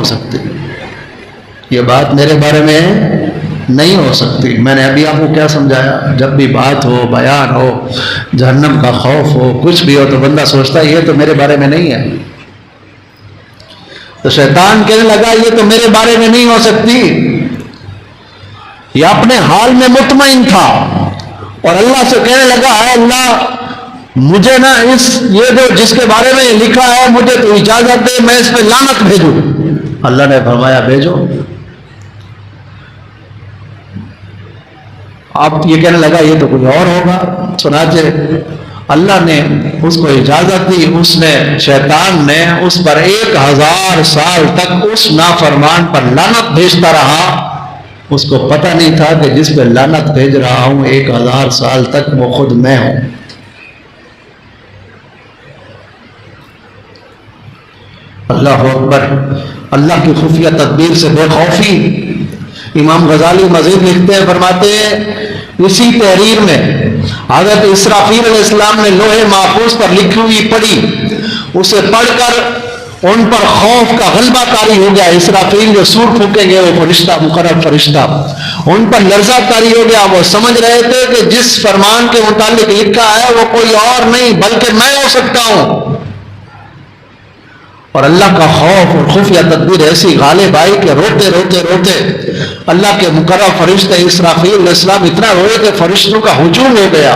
سکتی، یہ بات میرے بارے میں نہیں ہو سکتی۔ میں نے ابھی آپ کو کیا سمجھایا، جب بھی بات ہو، بیان ہو، جہنم کا خوف ہو، کچھ بھی ہو، تو بندہ سوچتا ہے یہ تو میرے بارے میں نہیں ہے۔ تو شیطان کہنے لگا یہ تو میرے بارے میں نہیں ہو سکتی، یہ اپنے حال میں مطمئن تھا، اور اللہ سے کہنے لگا اے اللہ مجھے نا یہ جو جس کے بارے میں لکھا ہے مجھے تو اجازت دے میں اس پہ لعنت بھیجوں۔ اللہ نے فرمایا بھیجو۔ اب یہ کہنے لگا یہ تو کچھ اور ہوگا، چنانچہ اللہ نے اس کو اجازت دی، اس نے شیطان نے اس پر 1000 سال تک اس نافرمان پر لعنت بھیجتا رہا۔ اس کو پتہ نہیں تھا کہ جس پہ لعنت بھیج رہا ہوں 1000 سال تک وہ خود میں ہوں۔ اللہ اکبر، اللہ کی خفیہ تدبیر سے بے خوفی۔ امام غزالی مزید لکھتے ہیں، فرماتے ہیں اسی تحریر میں حضرت اسرافیل علیہ السلام نے لوح محفوظ پر لکھی ہوئی پڑھی، اسے پڑھ کر ان پر خوف کا غلبہ طاری ہو گیا۔ اسرافیل جو سور پھونکیں گے وہ فرشتہ، مقرر فرشتہ، ان پر لرزہ طاری ہو گیا۔ وہ سمجھ رہے تھے کہ جس فرمان کے متعلق لکھا ہے وہ کوئی اور نہیں بلکہ میں ہو سکتا ہوں، اور اللہ کا خوف اور خفیہ تدبیر ایسی غالب آئی کہ روتے روتے روتے اللہ کے مقرر فرشتے اسرافیل علیہ السلام اتنا روئے کہ فرشتوں کا ہجوم ہو گیا۔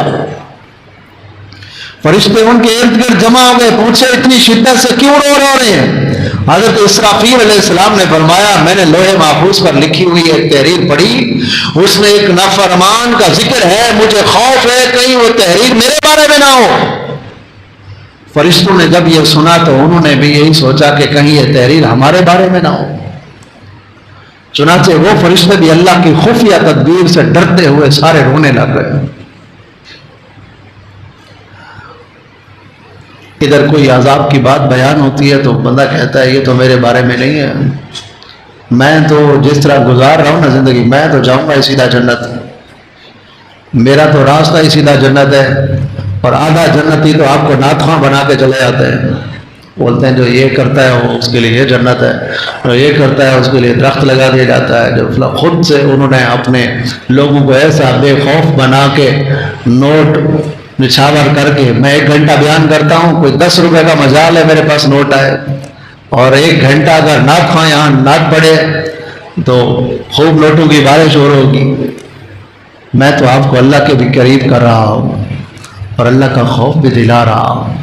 فرشتے ان کے ارد گرد جمع ہو گئے، پوچھے اتنی شدت سے کیوں رو رہے ہیں؟ حضرت اسرافیل علیہ السلام نے فرمایا میں نے لوح محفوظ پر لکھی ہوئی ایک تحریر پڑھی، اس میں ایک نافرمان کا ذکر ہے، مجھے خوف ہے کہیں وہ تحریر میرے بارے میں نہ ہو۔ فرشتوں نے جب یہ سنا تو انہوں نے بھی یہی سوچا کہ کہیں یہ تحریر ہمارے بارے میں نہ ہو، چنانچہ وہ فرشتے بھی اللہ کی خفیہ تدبیر سے ڈرتے ہوئے سارے رونے لگ گئے۔ ادھر کوئی عذاب کی بات بیان ہوتی ہے تو بندہ کہتا ہے یہ تو میرے بارے میں نہیں ہے، میں تو جس طرح گزار رہا ہوں نا زندگی، میں تو جاؤں گا سیدھا جنت، میرا تو راستہ ہی سیدھا جنت ہے۔ اور آدھا جنتی تو آپ کو ناتخواں بنا کے چلے جاتے ہیں، بولتے ہیں جو یہ کرتا ہے وہ اس کے لیے یہ جنت ہے، جو یہ کرتا ہے اس کے لیے درخت لگا دیا جاتا ہے۔ جو خود سے انہوں نے اپنے لوگوں کو ایسا بے خوف بنا کے نوٹ نچھاور کر کے، میں 1 گھنٹہ بیان کرتا ہوں، کوئی 10 روپے کا مجال ہے میرے پاس نوٹ آئے، اور 1 گھنٹہ اگر نعت خواں یہاں نعت پڑے تو خوب نوٹوں کی بارش ہو ہوگی۔ میں تو آپ کو اللہ کے بھی قریب کر رہا ہوں، اور اللہ کا خوف بھی دلا رہا ہوں،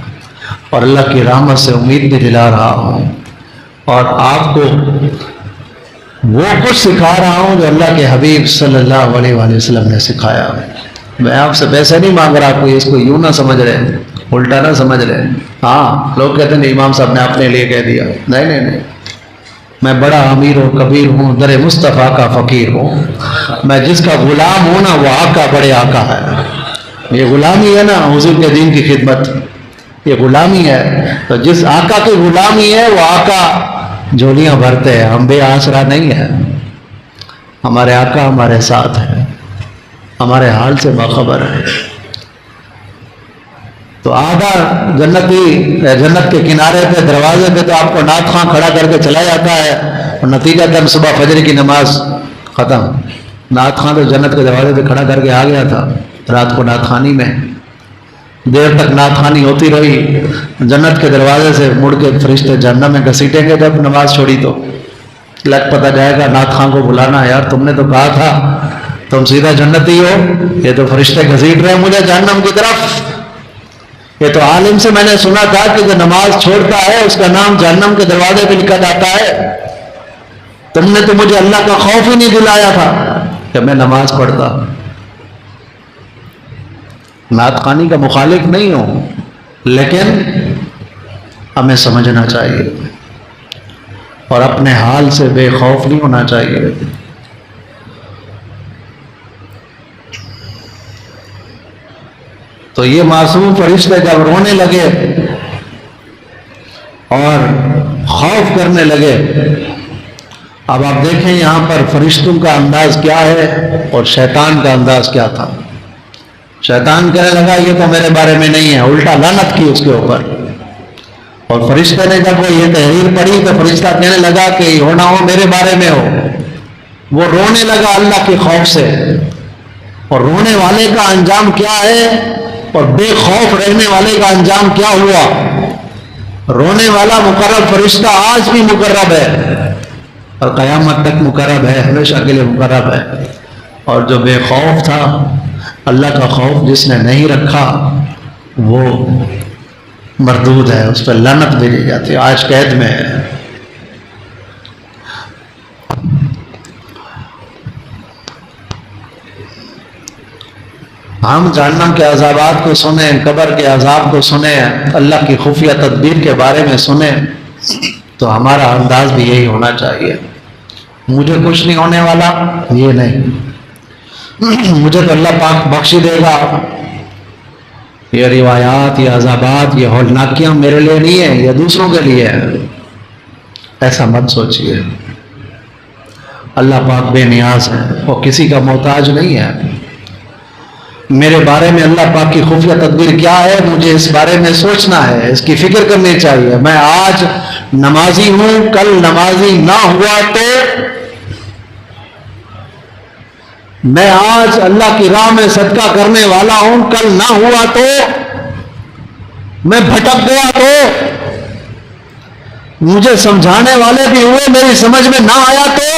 اور اللہ کی رحمت سے امید بھی دلا رہا ہوں، اور آپ کو وہ کچھ سکھا رہا ہوں جو اللہ کے حبیب صلی اللہ علیہ وآلہ وسلم نے سکھایا۔ میں آپ سے پیسے نہیں مانگ رہا، کوئی اس کو یوں نہ سمجھ رہے، الٹا نہ سمجھ رہے۔ ہاں لوگ کہتے ہیں امام صاحب نے اپنے لیے کہہ دیا، نہیں نہیں نہیں، میں بڑا امیر و کبیر ہوں، در مصطفیٰ کا فقیر ہوں، میں جس کا غلام ہوں نا وہ آقا بڑے آقا ہے۔ یہ غلامی ہے نا حضور کے دین کی خدمت، یہ غلامی ہے، تو جس آقا کی غلامی ہے وہ آقا جھولیاں بھرتے ہیں، ہم بے آسرا نہیں ہیں، ہمارے آقا ہمارے ساتھ ہیں، ہمارے حال سے باخبر ہے۔ تو آدھا جنتی جنت کے کنارے پہ دروازے پہ تو آپ کو نعت خواں کھڑا کر کے چلا جاتا ہے، اور نتیجہ صبح فجر کی نماز ختم۔ نعت خواں تو جنت کے دروازے پہ کھڑا کر کے آ گیا تھا، رات کو نعت خوانی میں دیر تک نعت خوانی ہوتی رہی، جنت کے دروازے سے مڑ کے فرشتے جہنم میں گھسیٹیں گے جب نماز چھوڑی تو لگ پتہ جائے گا نعت خواں کو بلانا، یار تم نے تو کہا تھا تم سیدھا جنتی ہو، یہ تو فرشتے گھسیٹ رہے ہیں مجھے جہنم کی طرف۔ یہ تو عالم سے میں نے سنا تھا کہ جو نماز چھوڑتا ہے اس کا نام جہنم کے دروازے پہ لکھا جاتا ہے، تم نے تو مجھے اللہ کا خوف ہی نہیں دلایا تھا کہ میں نماز پڑھتا۔ نعت خوانی کا مخالف نہیں ہوں، لیکن ہمیں سمجھنا چاہیے اور اپنے حال سے بے خوف نہیں ہونا چاہیے۔ تو یہ معصوم فرشتے جب رونے لگے اور خوف کرنے لگے، اب آپ دیکھیں یہاں پر فرشتوں کا انداز کیا ہے اور شیطان کا انداز کیا تھا۔ شیطان کہنے لگا یہ تو میرے بارے میں نہیں ہے، الٹا لعنت کی اس کے اوپر، اور فرشتے نے جب وہ یہ تحریر پڑھی تو فرشتہ کہنے لگا کہ ہو نہ ہو میرے بارے میں ہو. وہ رونے لگا اللہ کے خوف سے. اور رونے والے کا انجام کیا ہے اور بے خوف رہنے والے کا انجام کیا ہوا؟ رونے والا مقرب فرشتہ آج بھی مقرب ہے اور قیامت تک مقرب ہے، ہمیشہ کے لیے مقرب ہے. اور جو بے خوف تھا، اللہ کا خوف جس نے نہیں رکھا وہ مردود ہے، اس پہ لعنت بھیجی جاتی ہے، آج قید میں ہے. ہم جہنم کے عذابات کو سنیں، قبر کے عذاب کو سنیں، اللہ کی خفیہ تدبیر کے بارے میں سنیں تو ہمارا انداز بھی یہی ہونا چاہیے. مجھے کچھ نہیں ہونے والا، یہ نہیں، مجھے تو اللہ پاک بخشی دے گا. یہ روایات، یہ عذابات، یہ ہولناکیاں میرے لیے نہیں ہیں، یہ دوسروں کے لیے ہے. ایسا مت سوچیے. اللہ پاک بے نیاز ہے، وہ کسی کا محتاج نہیں ہے. میرے بارے میں اللہ پاک کی خفیہ تدبیر کیا ہے، مجھے اس بارے میں سوچنا ہے، اس کی فکر کرنی چاہیے. میں آج نمازی ہوں، کل نمازی نہ ہوا تو میں آج اللہ کی راہ میں صدقہ کرنے والا ہوں، کل نہ ہوا تو میں بھٹک گیا تو مجھے سمجھانے والے بھی ہوئے، میری سمجھ میں نہ آیا تو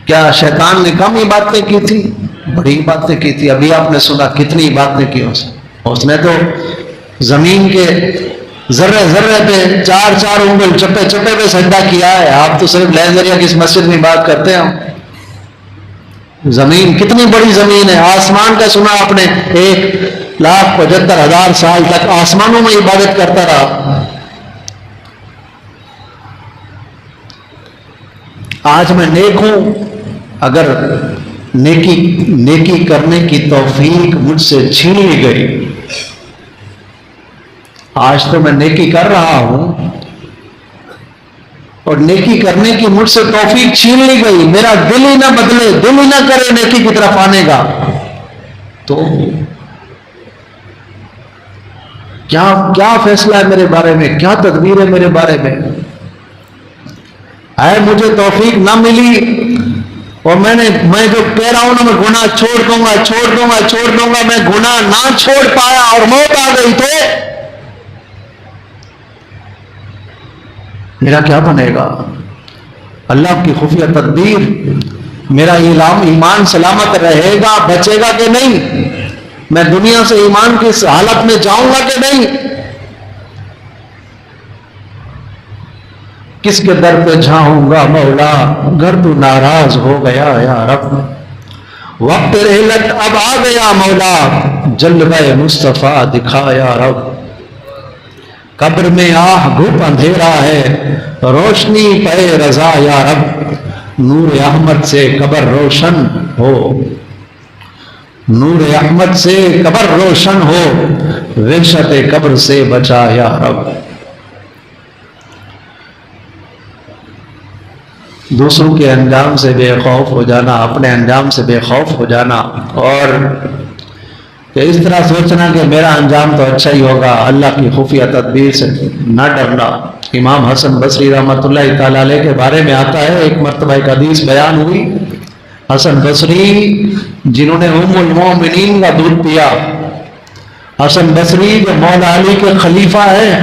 کیا شیطان نے کم ہی باتیں کی تھی؟ بڑی باتیں کی تھی. ابھی آپ نے سنا کتنی باتیں کی اس نے تو زمین کے ذرے ذرے پہ 4 انگل چپے چپے پہ سجدہ کیا ہے. آپ تو صرف لیزریا کی اس مسجد میں بات کرتے ہیں. زمین کتنی بڑی زمین ہے. آسمان کا سنا آپ نے، 1,75,000 سال تک آسمانوں میں عبادت کرتا رہا. آج میں نیک ہوں، اگر نیکی کرنے کی توفیق مجھ سے چھین لی گئی، آج تو میں نیکی کر رہا ہوں اور نیکی کرنے کی مجھ سے توفیق چھین لی گئی، میرا دل ہی نہ بدلے، دل ہی نہ کرے نیکی کی طرف آنے کا، تو کیا فیصلہ ہے میرے بارے میں، کیا تدبیر ہے میرے بارے میں؟ ہے مجھے توفیق نہ ملی اور میں جو کہہ رہا ہوں نا، میں گناہ چھوڑ دوں گا، میں گناہ نہ چھوڑ پایا اور موت آ گئی تو میرا کیا بنے گا؟ اللہ کی خفیہ تدبیر، میرا ایمان سلامت رہے گا، بچے گا کہ نہیں؟ میں دنیا سے ایمان کی اس حالت میں جاؤں گا کہ نہیں؟ کس کے در پہ جھاؤں گا مولا گر تو ناراض ہو گیا یا رب، وقت رحلت اب آ گیا مولا جلوہ مصطفیٰ دکھا یا رب. قبر میں آہ گھپ اندھیرا ہے، روشنی پہ رضا یا رب، نور احمد سے قبر روشن ہو، نور احمد سے قبر روشن ہو، وحشت قبر سے بچا یا رب. دوسروں کے انجام سے بے خوف ہو جانا، اپنے انجام سے بے خوف ہو جانا، اور کہ اس طرح سوچنا کہ میرا انجام تو اچھا ہی ہوگا، اللہ کی خفیہ تدبیر سے نہ ڈرنا. امام حسن بصری رحمۃ اللہ تعالی علیہ کے بارے میں آتا ہے، ایک مرتبہ ایک حدیث بیان ہوئی. حسن بصری جنہوں نے ام المومنین کا دودھ پیا، حسن بصری جو مولا علی کے خلیفہ ہیں،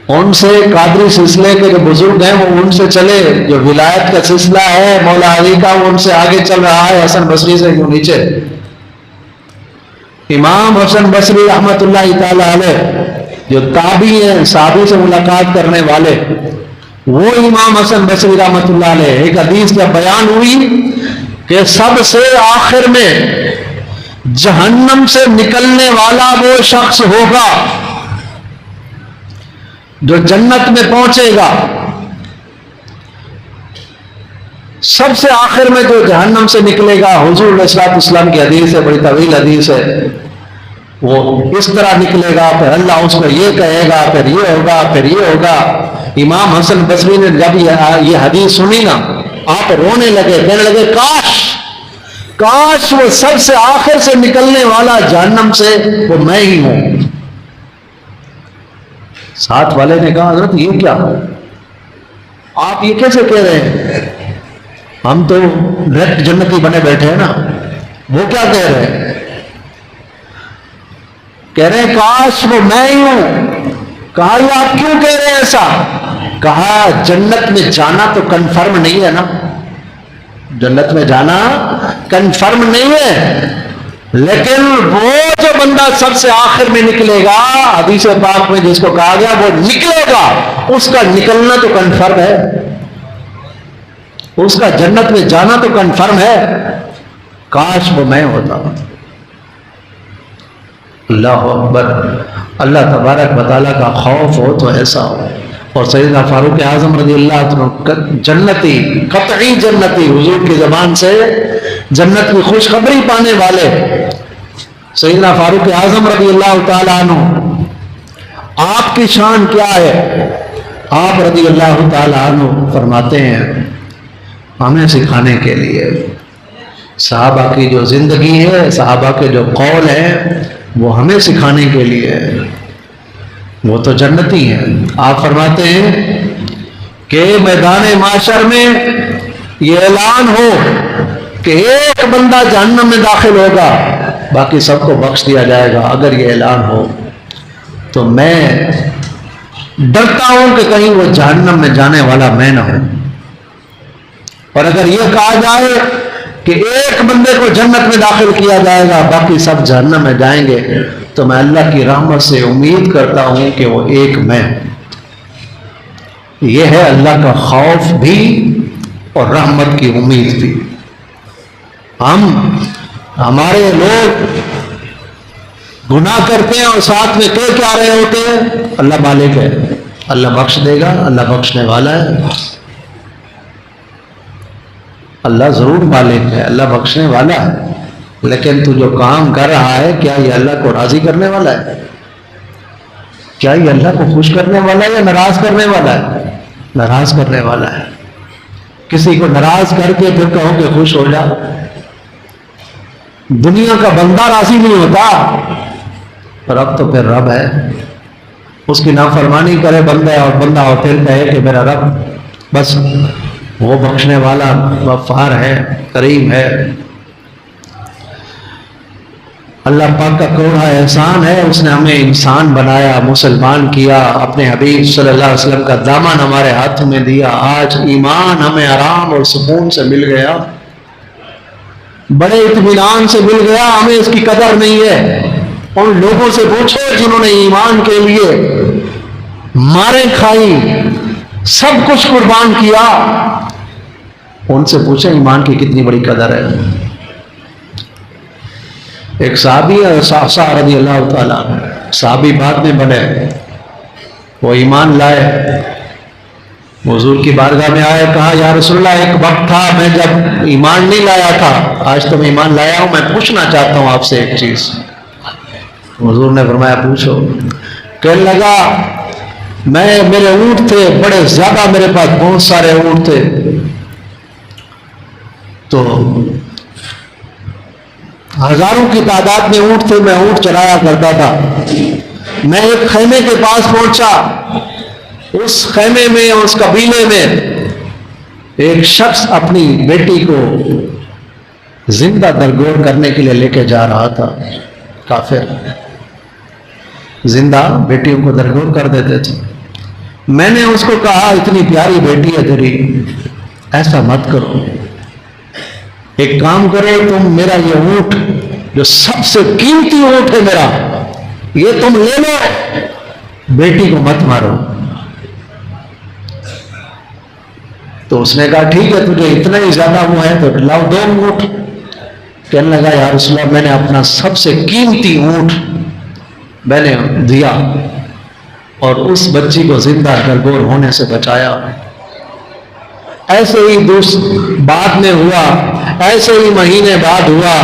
ان سے قادری سلسلے کے جو بزرگ ہیں وہ ان سے چلے، جو ولایت کا سلسلہ ہے مولا علی کا وہ ان سے آگے چل رہا ہے، حسن بصری سے کیوں نیچے. امام حسن بصری رحمۃ اللہ تعالی علیہ جو تابعی ہیں، صحابی سے ملاقات کرنے والے، وہ امام حسن بصری رحمۃ اللہ علیہ ایک حدیث کا بیان ہوئی کہ سب سے آخر میں جہنم سے نکلنے والا وہ شخص ہوگا جو جنت میں پہنچے گا. سب سے آخر میں جو جہنم سے نکلے گا، حضور علیہ الصلوۃ والسلام کی حدیث ہے، بڑی طویل حدیث ہے، وہ اس طرح نکلے گا، پھر اللہ اس کو یہ کہے گا، پھر یہ ہوگا، پھر یہ ہوگا. امام حسن بصری نے جب یہ حدیث سنی نا، آپ رونے لگے، کہنے لگے کاش وہ سب سے آخر سے نکلنے والا جہنم سے وہ میں ہی ہوں۔ ساتھ والے نے کہا حضرت یہ کیا، آپ یہ کیسے کہہ رہے ہیں، ہم تو ڈائریکٹ جنتی بنے بیٹھے ہیں نا، وہ کیا کہہ رہے ہیں؟ کہہ رہے ہیں کاش وہ میں ہی ہوں۔ کہا یہ آپ کیوں کہہ رہے ہیں ایسا؟ کہا جنت میں جانا تو کنفرم نہیں ہے نا، جنت میں جانا کنفرم نہیں ہے، لیکن وہ جو بندہ سب سے آخر میں نکلے گا، حدیث پاک میں جس کو کہا گیا وہ نکلے گا، اس کا نکلنا تو کنفرم ہے، اس کا جنت میں جانا تو کنفرم ہے۔ کاش وہ میں ہوتا۔ اللہ اکبر۔ اللہ تبارک و تعالیٰ کا خوف ہو تو ایسا ہو۔ اور سیدنا فاروق اعظم رضی اللہ عنہ جنتی، قطعی جنتی، حضور کی زبان سے جنت کی خوشخبری پانے والے سیدنا فاروق اعظم رضی اللہ تعالیٰ عنہ، آپ کی شان کیا ہے؟ آپ رضی اللہ تعالیٰ عنہ فرماتے ہیں ہمیں سکھانے کے لیے، صحابہ کی جو زندگی ہے، صحابہ کے جو قول ہیں، وہ ہمیں سکھانے کے لیے ہے، وہ تو جنتی ہیں۔ آپ فرماتے ہیں کہ میدان معاشر میں یہ اعلان ہو کہ ایک بندہ جہنم میں داخل ہوگا، باقی سب کو بخش دیا جائے گا، اگر یہ اعلان ہو تو میں ڈرتا ہوں کہ کہیں وہ جہنم میں جانے والا میں نہ ہوں۔ اور اگر یہ کہا جائے کہ ایک بندے کو جنت میں داخل کیا جائے گا، باقی سب جہنم میں جائیں گے، تو میں اللہ کی رحمت سے امید کرتا ہوں کہ وہ ایک میں۔ یہ ہے اللہ کا خوف بھی اور رحمت کی امید بھی۔ ہمارے لوگ گناہ کرتے ہیں اور ساتھ میں کہہ کیا رہے ہوتے ہیں؟ اللہ مالک ہے، اللہ بخش دے گا، اللہ بخشنے والا ہے، اللہ ضرور مالک ہے، اللہ بخشنے والا ہے، لیکن تو جو کام کر رہا ہے کیا یہ اللہ کو راضی کرنے والا ہے؟ کیا یہ اللہ کو خوش کرنے والا ہے یا ناراض کرنے والا ہے؟ ناراض کرنے والا ہے۔ کسی کو ناراض کر کے پھر کہو کہ خوش ہو جا، دنیا کا بندہ راضی نہیں ہوتا، رب تو پھر رب ہے، اس کی نافرمانی کرے بندہ اور بندہ اور پھر کہے کہ میرا رب، بس وہ بخشنے والا غفار ہے، کریم ہے۔ اللہ پاک کا کروڑا احسان ہے، اس نے ہمیں انسان بنایا، مسلمان کیا، اپنے حبیب صلی اللہ علیہ وسلم کا دامن ہمارے ہاتھوں میں دیا، آج ایمان ہمیں آرام اور سکون سے مل گیا، بڑے اطمینان سے مل گیا، ہمیں اس کی قدر نہیں ہے۔ ان لوگوں سے پوچھو جنہوں نے ایمان کے لیے ماریں کھائی، سب کچھ قربان کیا، ان سے پوچھیں ایمان کی کتنی بڑی قدر ہے۔ ایک صحابی ہے صحابہ رضی اللہ تعالیٰ، صحابی بعد میں بنے، وہ ایمان لائے، حضور کی بارگاہ میں آئے، کہا یا رسول اللہ ایک وقت تھا میں جب ایمان نہیں لایا تھا، آج تو میں ایمان لایا ہوں، میں پوچھنا چاہتا ہوں آپ سے ایک چیز۔ حضور نے فرمایا پوچھو۔ کہنے لگا میرے اونٹ تھے بڑے زیادہ، میرے پاس بہت سارے اونٹ تھے، تو ہزاروں کی تعداد میں اونٹ تھے، میں اونٹ چلایا کرتا تھا۔ میں ایک خیمے کے پاس پہنچا، اس خیمے میں، اس قبیلے میں ایک شخص اپنی بیٹی کو زندہ درگور کرنے کے لیے لے کے جا رہا تھا۔ کافر زندہ بیٹیوں کو درگور کر دیتے تھے۔ میں نے اس کو کہا اتنی پیاری بیٹی ہے تیری، ایسا مت کرو، ایک کام کرو تم میرا یہ اونٹ جو سب سے قیمتی اونٹ ہے میرا، یہ تم لے لو، بیٹی کو مت مارو۔ تو اس نے کہا ٹھیک ہے، تجھے اتنا ہی زیادہ وہ ہے تو لاؤ 2 اونٹ۔ کہنے لگا یا رسول اللہ میں نے اپنا سب سے قیمتی اونٹ میں نے دیا اور اس بچی کو زندہ درگور ہونے سے بچایا۔ ایسے ہی بعد میں ہوا، ایسے ہی مہینے بعد ہوا،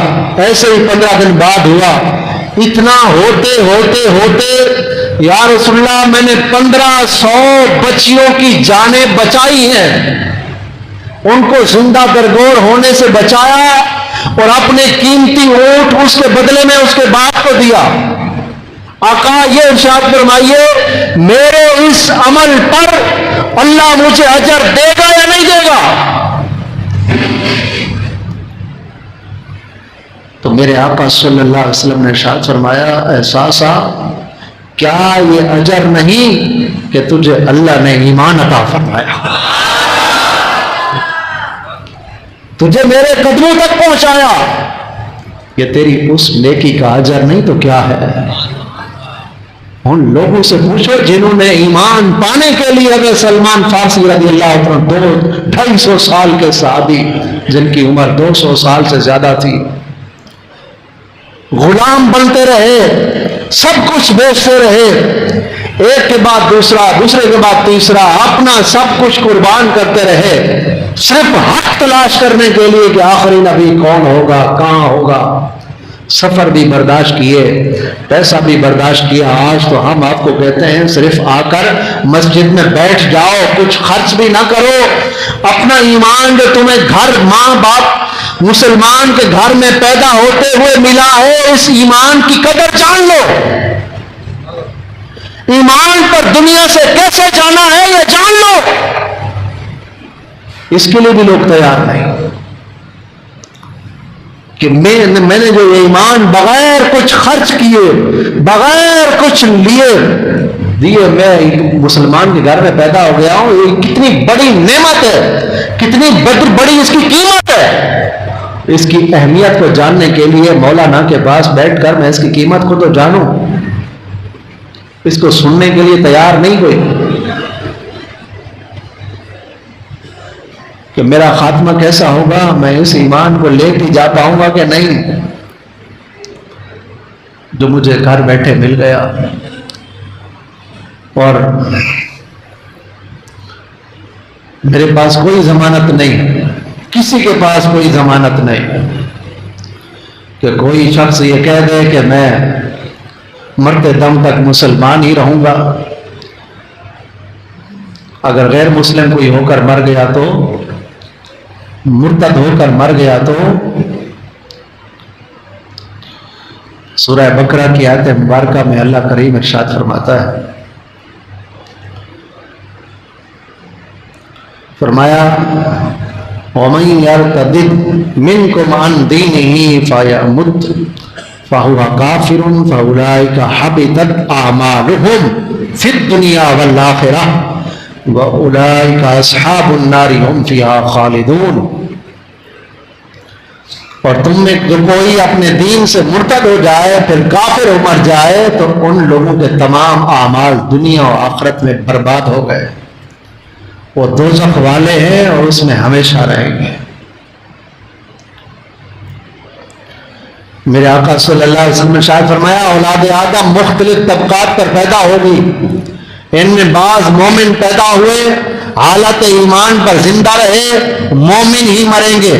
ایسے ہی 15 دن بعد ہوا، اتنا ہوتے ہوتے ہوتے یا رسول اللہ میں نے 1500 بچیوں کی جانیں بچائی ہیں، ان کو زندہ درگور ہونے سے بچایا، اور اپنے قیمتی اونٹ اس کے بدلے میں اس کے باپ کو دیا. آقا یہ ارشاد فرمائیے میرے اس عمل پر اللہ مجھے اجر دے گا یا نہیں دے گا؟ تو میرے آقا صلی اللہ علیہ وسلم نے ارشاد فرمایا احساسا کیا یہ اجر نہیں کہ تجھے اللہ نے ایمان عطا فرمایا، تجھے میرے قدموں تک پہنچایا، یہ تیری اس نیکی کا اجر نہیں تو کیا ہے؟ ان لوگوں سے پوچھو جنہوں نے ایمان پانے کے لیے اگر سلمان فارسی رضی اللہ عنہ 250 سال کے صحابی جن کی عمر 200 سال سے زیادہ تھی، غلام بنتے رہے، سب کچھ بیچتے رہے، ایک کے بعد دوسرا، دوسرے کے بعد تیسرا، اپنا سب کچھ قربان کرتے رہے صرف حق تلاش کرنے کے لیے کہ آخری نبی کون ہوگا، کہاں ہوگا. سفر بھی برداشت کیے، پیسہ بھی برداشت کیا. آج تو ہم آپ کو کہتے ہیں صرف آ کر مسجد میں بیٹھ جاؤ، کچھ خرچ بھی نہ کرو، اپنا ایمان جو تمہیں گھر ماں باپ مسلمان کے گھر میں پیدا ہوتے ہوئے ملا ہے، اس ایمان کی قدر جان لو. ایمان پر دنیا سے کیسے جانا ہے یہ جان لو. اس کے لیے بھی لوگ تیار نہیں کہ میں نے جو یہ ایمان بغیر کچھ خرچ کیے، بغیر کچھ دیے میں مسلمان کے گھر میں پیدا ہو گیا ہوں، یہ کتنی بڑی نعمت ہے، کتنی بڑی اس کی قیمت ہے. اس کی اہمیت کو جاننے کے لیے مولانا کے پاس بیٹھ کر میں اس کی قیمت کو تو جانوں، اس کو سننے کے لیے تیار نہیں کوئی کہ میرا خاتمہ کیسا ہوگا، میں اس ایمان کو لے کے جا پاؤں گا کہ نہیں جو مجھے گھر بیٹھے مل گیا. اور میرے پاس کوئی ضمانت نہیں، کسی کے پاس کوئی ضمانت نہیں کہ کوئی شخص یہ کہہ دے کہ میں مرتے دم تک مسلمان ہی رہوں گا. اگر غیر مسلم کوئی ہو کر مر گیا تو، مرتد ہو کر مر گیا تو، سورہ بقرہ کی آیت مبارکہ میں اللہ کریم ارشاد فرماتا ہے، فرمایا وَمَن يَرْتَدِدْ مِنْكُمْ عَنْ دِينِهِ فَيَمُتْ فَهُوَ كَافِرٌ فَأُولَٰئِكَ حَبِطَتْ أَعْمَالُهُمْ فِي الدُّنْيَا وَالْآخِرَةِ وَأُولَٰئِكَ أَصْحَابُ النَّارِ هُمْ فِيهَا خَالِدُونَ. اور تم میں جو کوئی اپنے دین سے مرتد ہو جائے پھر کافر ہو مر جائے تو ان لوگوں کے تمام اعمال دنیا اور آخرت میں برباد ہو گئے، وہ دوزخ والے ہیں اور اس میں ہمیشہ رہیں گے. میرے آقا صلی اللہ علیہ وسلم نے شاید فرمایا اولاد آدم مختلف طبقات پر پیدا ہوگی، ان میں بعض مومن پیدا ہوئے حالت ایمان پر زندہ رہے، مومن ہی مریں گے،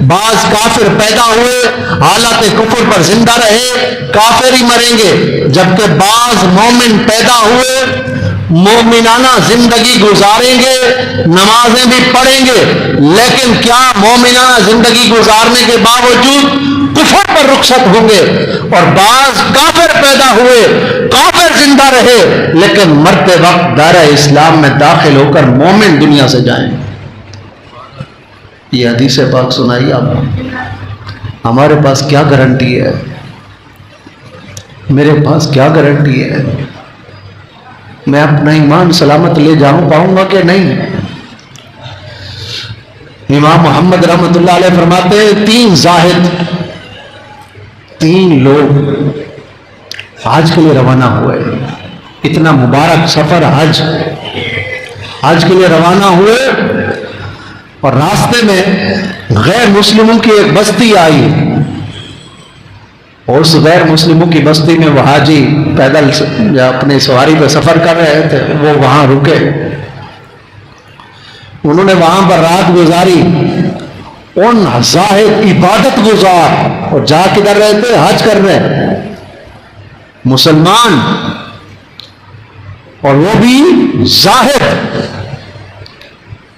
بعض کافر پیدا ہوئے حالت کفر پر زندہ رہے، کافر ہی مریں گے، جبکہ بعض مومن پیدا ہوئے مومنانہ زندگی گزاریں گے، نمازیں بھی پڑھیں گے، لیکن کیا مومنانہ زندگی گزارنے کے باوجود کفر پر رخصت ہوں گے. اور بعض کافر پیدا ہوئے، کافر زندہ رہے، لیکن مرتے وقت دائرہ اسلام میں داخل ہو کر مومن دنیا سے جائیں. یہ حدیث پاک سنائی آپ، ہمارے پاس کیا گارنٹی ہے؟ میرے پاس کیا گارنٹی ہے میں اپنا ایمان سلامت لے جاؤں پاؤں گا کہ نہیں؟ امام محمد رحمۃ اللہ علیہ فرماتے ہیں 3 زاہد، 3 لوگ حج کے لیے روانہ ہوئے، اتنا مبارک سفر حج کے لیے روانہ ہوئے، اور راستے میں غیر مسلموں کی ایک بستی آئی، اور اس غیر مسلموں کی بستی میں وہ حاجی پیدل اپنی سواری پہ سفر کر رہے تھے، وہ وہاں رکے، انہوں نے وہاں پر رات گزاری. ان زاہد عبادت گزار اور جا کدھر رہے تھے؟ حج کر رہے، مسلمان اور وہ بھی زاہد،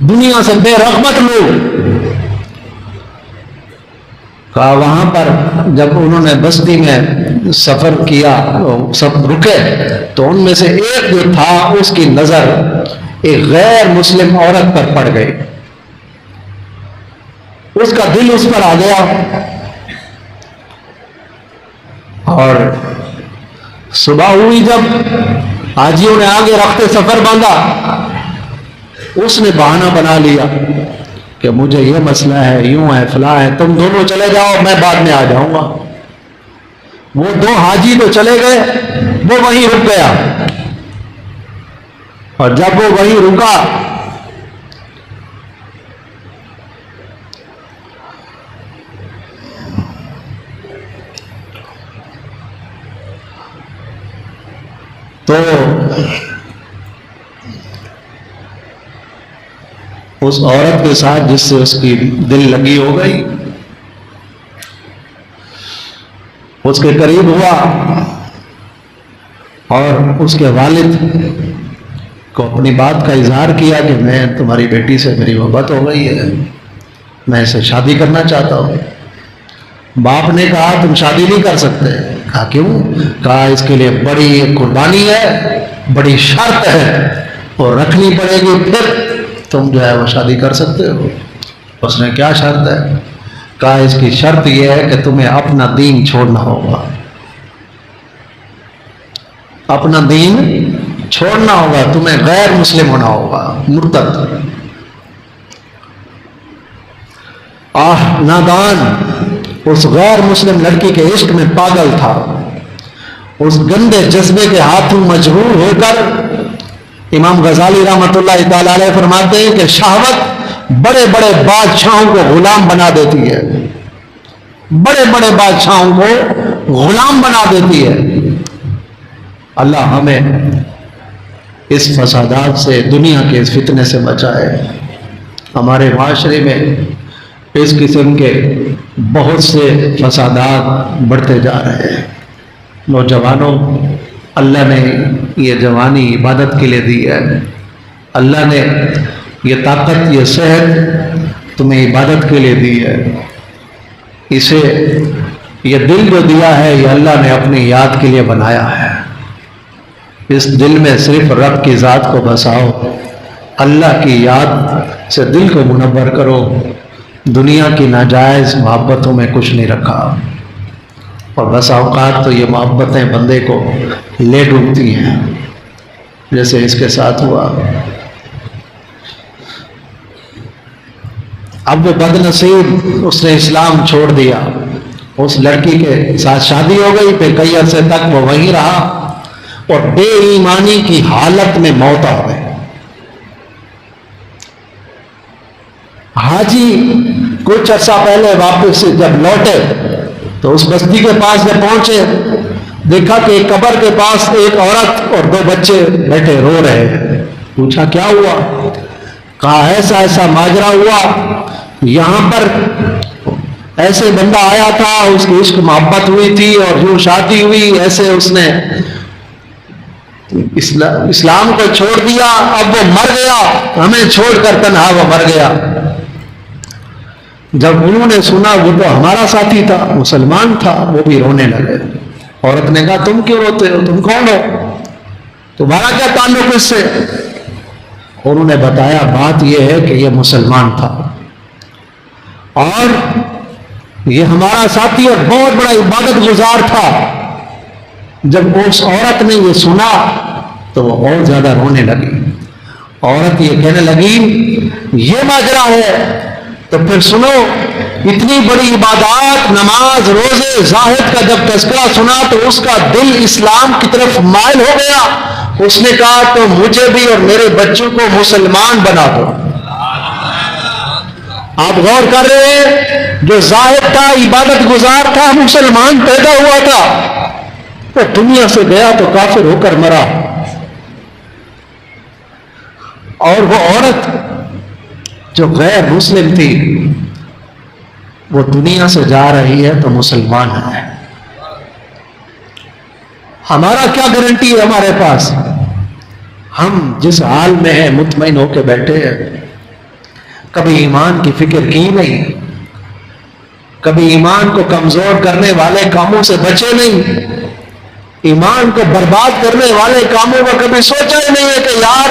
دنیا سے بے رغبت لوگ. کہا وہاں پر جب انہوں نے بستی میں سفر کیا سب رکے تو ان میں سے ایک جو تھا اس کی نظر ایک غیر مسلم عورت پر پڑ گئی. اس کا دل اس پر آ گیا اور صبح ہوئی جب حاجیوں نے آگے رکھتے سفر باندھا اس نے بہانہ بنا لیا کہ مجھے یہ مسئلہ ہے یوں ہے فلاں ہے تم دونوں چلے جاؤ میں بعد میں آ جاؤں گا. وہ دو حاجی تو چلے گئے وہ وہیں رک گیا اور جب وہ وہیں رکا تو اس عورت کے ساتھ جس سے اس کی دل لگی ہو گئی اس کے قریب ہوا اور اس کے والد کو اپنی بات کا اظہار کیا کہ میں تمہاری بیٹی سے میری محبت ہو گئی ہے میں اسے شادی کرنا چاہتا ہوں. باپ نے کہا تم شادی نہیں کر سکتے. کہا کیوں؟ کہا اس کے لیے بڑی قربانی ہے بڑی شرط ہے اور رکھنی پڑے گی پھر تم جو ہے وہ شادی کر سکتے ہو. اس نے کیا شرط ہے؟ کہا اس کی شرط یہ ہے کہ تمہیں اپنا دین چھوڑنا ہوگا اپنا دین چھوڑنا ہوگا تمہیں غیر مسلم ہونا ہوگا مرتد. نادان اس غیر مسلم لڑکی کے عشق میں پاگل تھا. اس گندے جذبے کے ہاتھوں مجبور ہو کر امام غزالی رحمۃ اللہ تعالی علیہ فرماتے ہیں کہ شہوت بڑے بڑے بادشاہوں کو غلام بنا دیتی ہے بڑے بڑے بادشاہوں کو غلام بنا دیتی ہے. اللہ ہمیں اس فسادات سے دنیا کے اس فتنے سے بچائے. ہمارے معاشرے میں اس قسم کے بہت سے فسادات بڑھتے جا رہے ہیں. نوجوانوں اللہ نے یہ جوانی عبادت کے لیے دی ہے. اللہ نے یہ طاقت یہ صحت تمہیں عبادت کے لیے دی ہے. اسے یہ دل جو دیا ہے یہ اللہ نے اپنی یاد کے لیے بنایا ہے. اس دل میں صرف رب کی ذات کو بساؤ اللہ کی یاد سے دل کو منور کرو. دنیا کی ناجائز محبتوں میں کچھ نہیں رکھا اور بس اوقات تو یہ محبتیں بندے کو لے ڈوبتی ہیں جیسے اس کے ساتھ ہوا. اب وہ بد نصیب اس نے اسلام چھوڑ دیا. اس لڑکی کے ساتھ شادی ہو گئی پھر کئی عرصے تک وہ وہیں رہا اور بے ایمانی کی حالت میں موت آ گئی. حاجی کچھ عرصہ پہلے واپس سے جب لوٹے تو اس بستی کے پاس جب پہنچے دیکھا کہ ایک قبر کے پاس ایک عورت اور 2 بچے بیٹھے رو رہے ہیں. پوچھا کیا ہوا؟ کہا ایسا ایسا ماجرا ہوا یہاں پر ایسے بندہ آیا تھا اس کی عشق محبت ہوئی تھی اور جو شادی ہوئی ایسے اس نے اسلام کو چھوڑ دیا اب وہ مر گیا ہمیں چھوڑ کر تنہا وہ مر گیا. جب انہوں نے سنا وہ تو ہمارا ساتھی تھا مسلمان تھا وہ بھی رونے لگے. عورت نے کہا تم کیوں روتے ہو تم کون ہو تمہارا کیا تعلق اس سے؟ انہوں نے بتایا بات یہ ہے کہ یہ مسلمان تھا اور یہ ہمارا ساتھی اور بہت بڑا عبادت گزار تھا. جب اس عورت نے یہ سنا تو وہ اور زیادہ رونے لگی. عورت یہ کہنے لگی یہ ماجرا ہے تو پھر سنو اتنی بڑی عبادات نماز روزے زاہد کا جب تذکرہ سنا تو اس کا دل اسلام کی طرف مائل ہو گیا. اس نے کہا تو مجھے بھی اور میرے بچوں کو مسلمان بنا دو. آپ غور کر رہے ہیں جو زاہد تھا عبادت گزار تھا مسلمان پیدا ہوا تھا وہ دنیا سے گیا تو کافر ہو کر مرا. اور وہ عورت جو غیر مسلم تھی وہ دنیا سے جا رہی ہے تو مسلمان ہے. ہمارا کیا گارنٹی ہے ہمارے پاس؟ ہم جس حال میں ہیں مطمئن ہو کے بیٹھے ہیں کبھی ایمان کی فکر کی نہیں. کبھی ایمان کو کمزور کرنے والے کاموں سے بچے نہیں، ایمان کو برباد کرنے والے کاموں کا کبھی سوچا ہی نہیں ہے کہ یار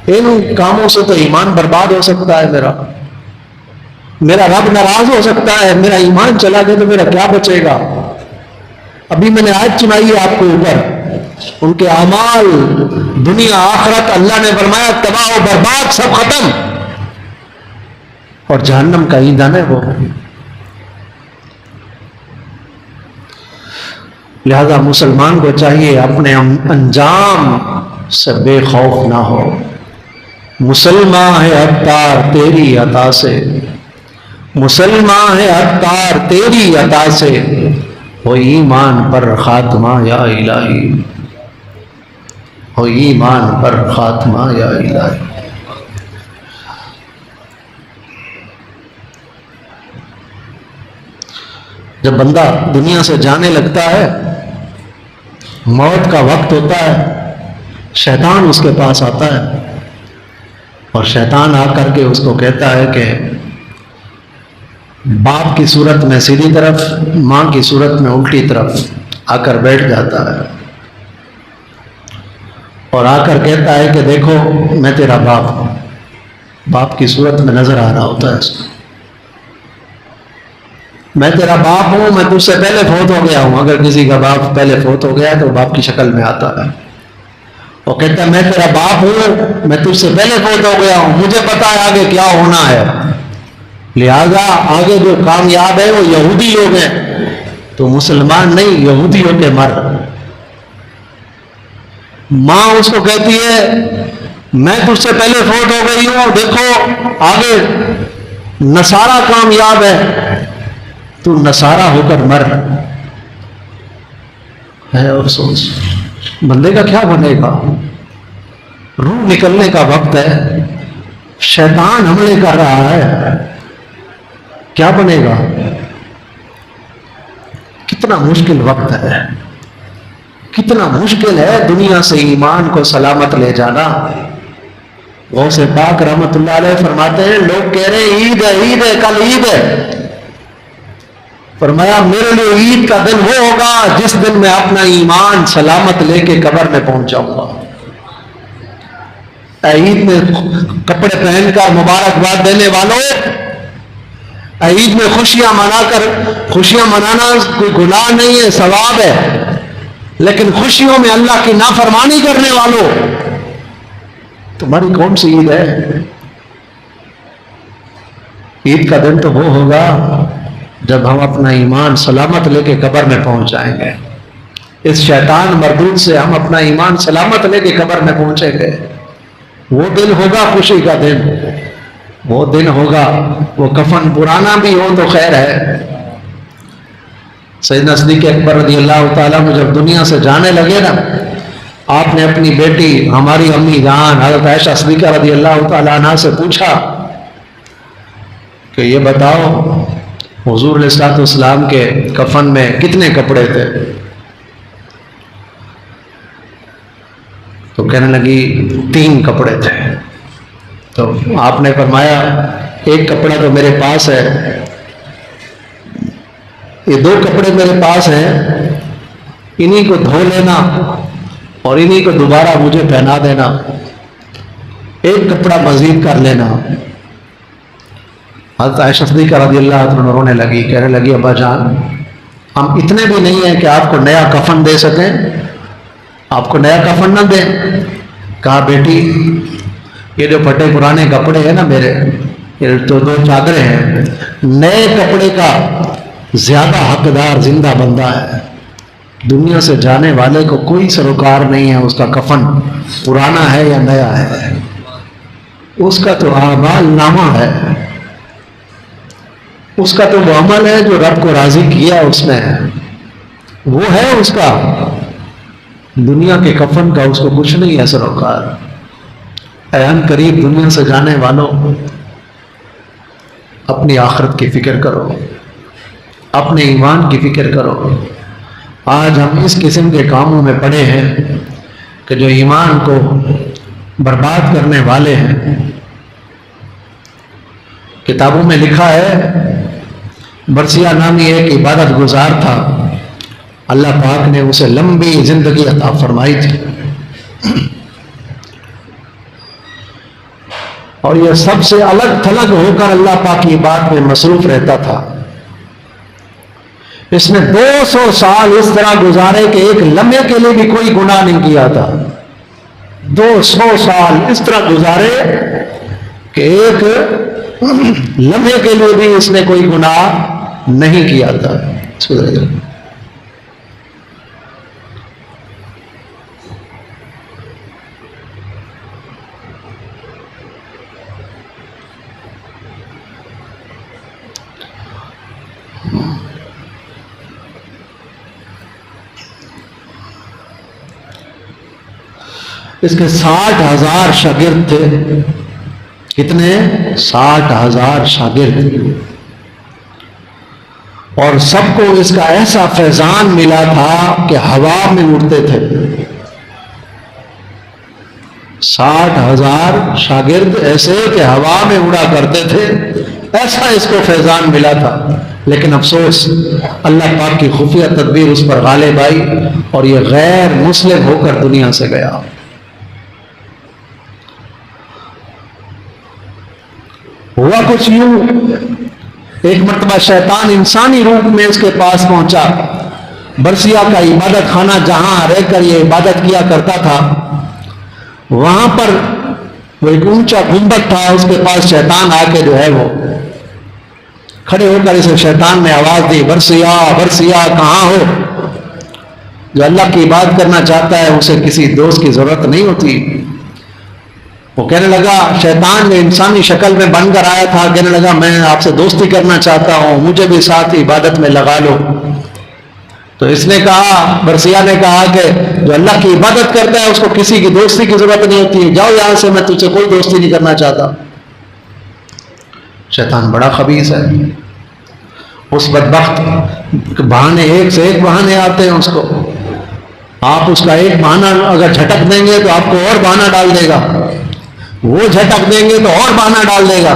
ان کاموں سے تو ایمان برباد ہو سکتا ہے، میرا رب ناراض ہو سکتا ہے، میرا ایمان چلا گیا تو میرا کیا بچے گا۔ ابھی میں نے آیت سنائی ہے آپ کو اوپر، ان کے اعمال دنیا آخرت اللہ نے فرمایا تباہ و برباد، سب ختم، اور جہنم کا ایندھن ہے وہ۔ لہذا مسلمان کو چاہیے اپنے انجام سے بے خوف نہ ہو۔ مسلمان ہے عطار تیری عطا سے، مسلمان ہے عطار تیری عطا سے، ہو ایمان پر خاتمہ یا الہی، ہو ایمان پر خاتمہ یا الہی۔ جب بندہ دنیا سے جانے لگتا ہے، موت کا وقت ہوتا ہے، شیطان اس کے پاس آتا ہے اور شیطان آ کر کے اس کو کہتا ہے کہ باپ کی صورت میں سیدھی طرف، ماں کی صورت میں الٹی طرف آ کر بیٹھ جاتا ہے اور آ کر کہتا ہے کہ دیکھو میں تیرا باپ ہوں، باپ کی صورت میں نظر آ رہا ہوتا ہے اس کو، میں تیرا باپ ہوں، میں تجھ سے پہلے فوت ہو گیا ہوں۔ اگر کسی کا باپ پہلے فوت ہو گیا تو باپ کی شکل میں آتا ہے، وہ کہتا ہے میں تیرا باپ ہوں، میں تجھ سے پہلے فوت ہو گیا ہوں، مجھے پتا ہے آگے کیا ہونا ہے، لہذا آگے جو کامیاب ہے وہ یہودی لوگ ہیں، تو مسلمان نہیں، یہودیوں کے مر۔ ماں اس کو کہتی ہے میں تجھ سے پہلے فوت ہو گئی ہوں، دیکھو آگے نصارہ کامیاب ہے، تو نصارہ ہو کر مر۔ ہے افسوس، بندے کا کیا بنے گا؟ روح نکلنے کا وقت ہے، شیطان حملے کر رہا ہے، کیا بنے گا؟ کتنا مشکل وقت ہے، کتنا مشکل ہے دنیا سے ایمان کو سلامت لے جانا۔ غوث پاک رحمت اللہ علیہ فرماتے ہیں لوگ کہہ رہے ہیں عید ہے، عید ہے، کل عید ہے، فرمایا میرے لیے عید کا دن وہ ہوگا جس دن میں اپنا ایمان سلامت لے کے قبر میں پہنچ جاؤں گا۔ عید میں کپڑے پہن کر مبارکباد دینے والوں، عید میں خوشیاں منا کر، خوشیاں منانا کوئی گناہ نہیں ہے، ثواب ہے، لیکن خوشیوں میں اللہ کی نافرمانی کرنے والوں، تمہاری کون سی عید ہے؟ عید کا دن تو وہ ہوگا جب ہم اپنا ایمان سلامت لے کے قبر میں پہنچ جائیں گے، اس شیطان مردود سے ہم اپنا ایمان سلامت لے کے قبر میں پہنچیں گے۔ وہ دن ہوگا خوشی کا دن، وہ دن ہوگا، وہ کفن پرانا بھی ہو تو خیر ہے۔ سیدنا صدیق اکبر رضی اللہ تعالیٰ عنہ جب دنیا سے جانے لگے نا، آپ نے اپنی بیٹی ہماری امی جان حضرت عائشہ صدیقہ رضی اللہ تعالیٰ عنہ سے پوچھا کہ یہ بتاؤ حضور علیہ الصلوۃ والسلام کے کفن میں کتنے کپڑے تھے؟ تو کہنے لگی 3 کپڑے تھے۔ تو آپ نے فرمایا ایک کپڑا تو میرے پاس ہے، یہ 2 کپڑے میرے پاس ہیں، انہی کو دھو لینا اور انہی کو دوبارہ مجھے پہنا دینا، ایک کپڑا مزید کر لینا۔ حضرت عائشہ صدیقہ رضی اللہ عنہ رونے لگی، کہنے لگی ابا جان ہم اتنے بھی نہیں ہیں کہ آپ کو نیا کفن دے سکیں، آپ کو نیا کفن نہ دیں۔ کہا بیٹی یہ جو پھٹے پرانے کپڑے ہیں نا میرے، یہ تو 2 چادریں ہیں، نئے کپڑے کا زیادہ حقدار زندہ بندہ ہے، دنیا سے جانے والے کو کوئی سروکار نہیں ہے اس کا کفن پرانا ہے یا نیا ہے، اس کا تو اعمال نامہ ہے، اس کا تو وہ عمل ہے جو رب کو راضی کیا اس نے، وہ ہے اس کا، دنیا کے کفن کا اس کو کچھ نہیں ہے سروکار۔ اے ان قریب دنیا سے جانے والوں، اپنی آخرت کی فکر کرو، اپنے ایمان کی فکر کرو۔ آج ہم اس قسم کے کاموں میں پڑے ہیں کہ جو ایمان کو برباد کرنے والے ہیں۔ کتابوں میں لکھا ہے برسیہ نامی ایک عبادت گزار تھا، اللہ پاک نے اسے لمبی زندگی عطا فرمائی تھی، اور یہ سب سے الگ تھلگ ہو کر اللہ پاک کی بات میں مصروف رہتا تھا۔ اس نے 200 سال اس طرح گزارے کہ ایک لمحے کے لیے بھی کوئی گناہ نہیں کیا تھا۔ 200 سال اس طرح گزارے کہ ایک لمحے کے لیے بھی اس نے کوئی گناہ نہیں کیا تھا۔ اس کے 60,000 شاگرد تھے۔ کتنے؟ 60,000 شاگرد، اور سب کو اس کا ایسا فیضان ملا تھا کہ ہوا میں اڑتے تھے۔ 60,000 شاگرد ایسے کہ ہوا میں اڑا کرتے تھے، ایسا اس کو فیضان ملا تھا۔ لیکن افسوس، اللہ پاک کی خفیہ تدبیر اس پر غالب آئی اور یہ غیر مسلم ہو کر دنیا سے گیا۔ ہوا کچھ یوں، ایک مرتبہ شیطان انسانی روپ میں اس کے پاس پہنچا۔ برسیہ کا عبادت خانہ جہاں رہ کر یہ عبادت کیا کرتا تھا، وہاں پر وہ ایک اونچا گنبد تھا، اس کے پاس شیطان آ کے جو ہے وہ کھڑے ہو کر اسے شیطان نے آواز دی، برسیہ برسیہ کہاں ہو؟ جو اللہ کی عبادت کرنا چاہتا ہے اسے کسی دوست کی ضرورت نہیں ہوتی۔ وہ کہنے لگا، شیطان نے انسانی شکل میں بن کر آیا تھا، کہنے لگا میں آپ سے دوستی کرنا چاہتا ہوں، مجھے بھی ساتھ عبادت میں لگا لو۔ تو اس نے کہا، برسیہ نے کہا کہ جو اللہ کی عبادت کرتا ہے اس کو کسی کی دوستی کی ضرورت نہیں ہوتی، جاؤ یہاں سے، میں تجھ سے کوئی دوستی نہیں کرنا چاہتا۔ شیطان بڑا خبیث ہے، اس بدبخت بہانے ایک سے ایک بہانے آتے ہیں اس کو۔ آپ اس کا ایک بہانہ اگر جھٹک دیں گے تو آپ کو اور بہانہ ڈال دے گا، وہ جھٹک دیں گے تو اور بہانہ ڈال دے گا،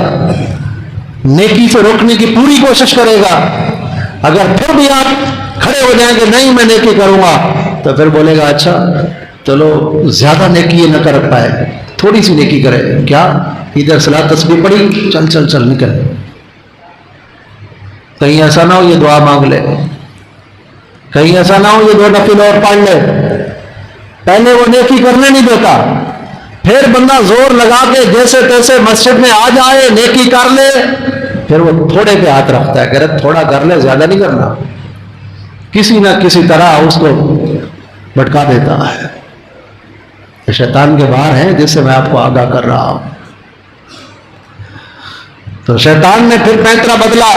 نیکی سے روکنے کی پوری کوشش کرے گا۔ اگر پھر بھی آپ کھڑے ہو جائیں کہ نہیں میں نیکی کروں گا، تو پھر بولے گا اچھا چلو زیادہ نیکی یہ نہ کر پائے، تھوڑی سی نیکی کرے، کیا ادھر صلاۃ تسبیح پڑھی، چل چل چل نکل، کہیں ایسا نہ ہو یہ دعا مانگ لے، کہیں ایسا نہ ہو یہ 2 نفل اور پڑھ لے۔ پہلے وہ نیکی کرنے نہیں دیتا، پھر بندہ زور لگا کے جیسے تیسے مسجد میں آ جائے، نیکی کر لے، پھر وہ تھوڑے پہ ہاتھ رکھتا ہے، کہ تھوڑا کر لے، زیادہ نہیں کرنا، کسی نہ کسی طرح اس کو بھٹکا دیتا ہے۔ یہ شیطان کے باہر ہیں جس سے میں آپ کو آگاہ کر رہا ہوں۔ تو شیطان نے پھر پیترا بدلا،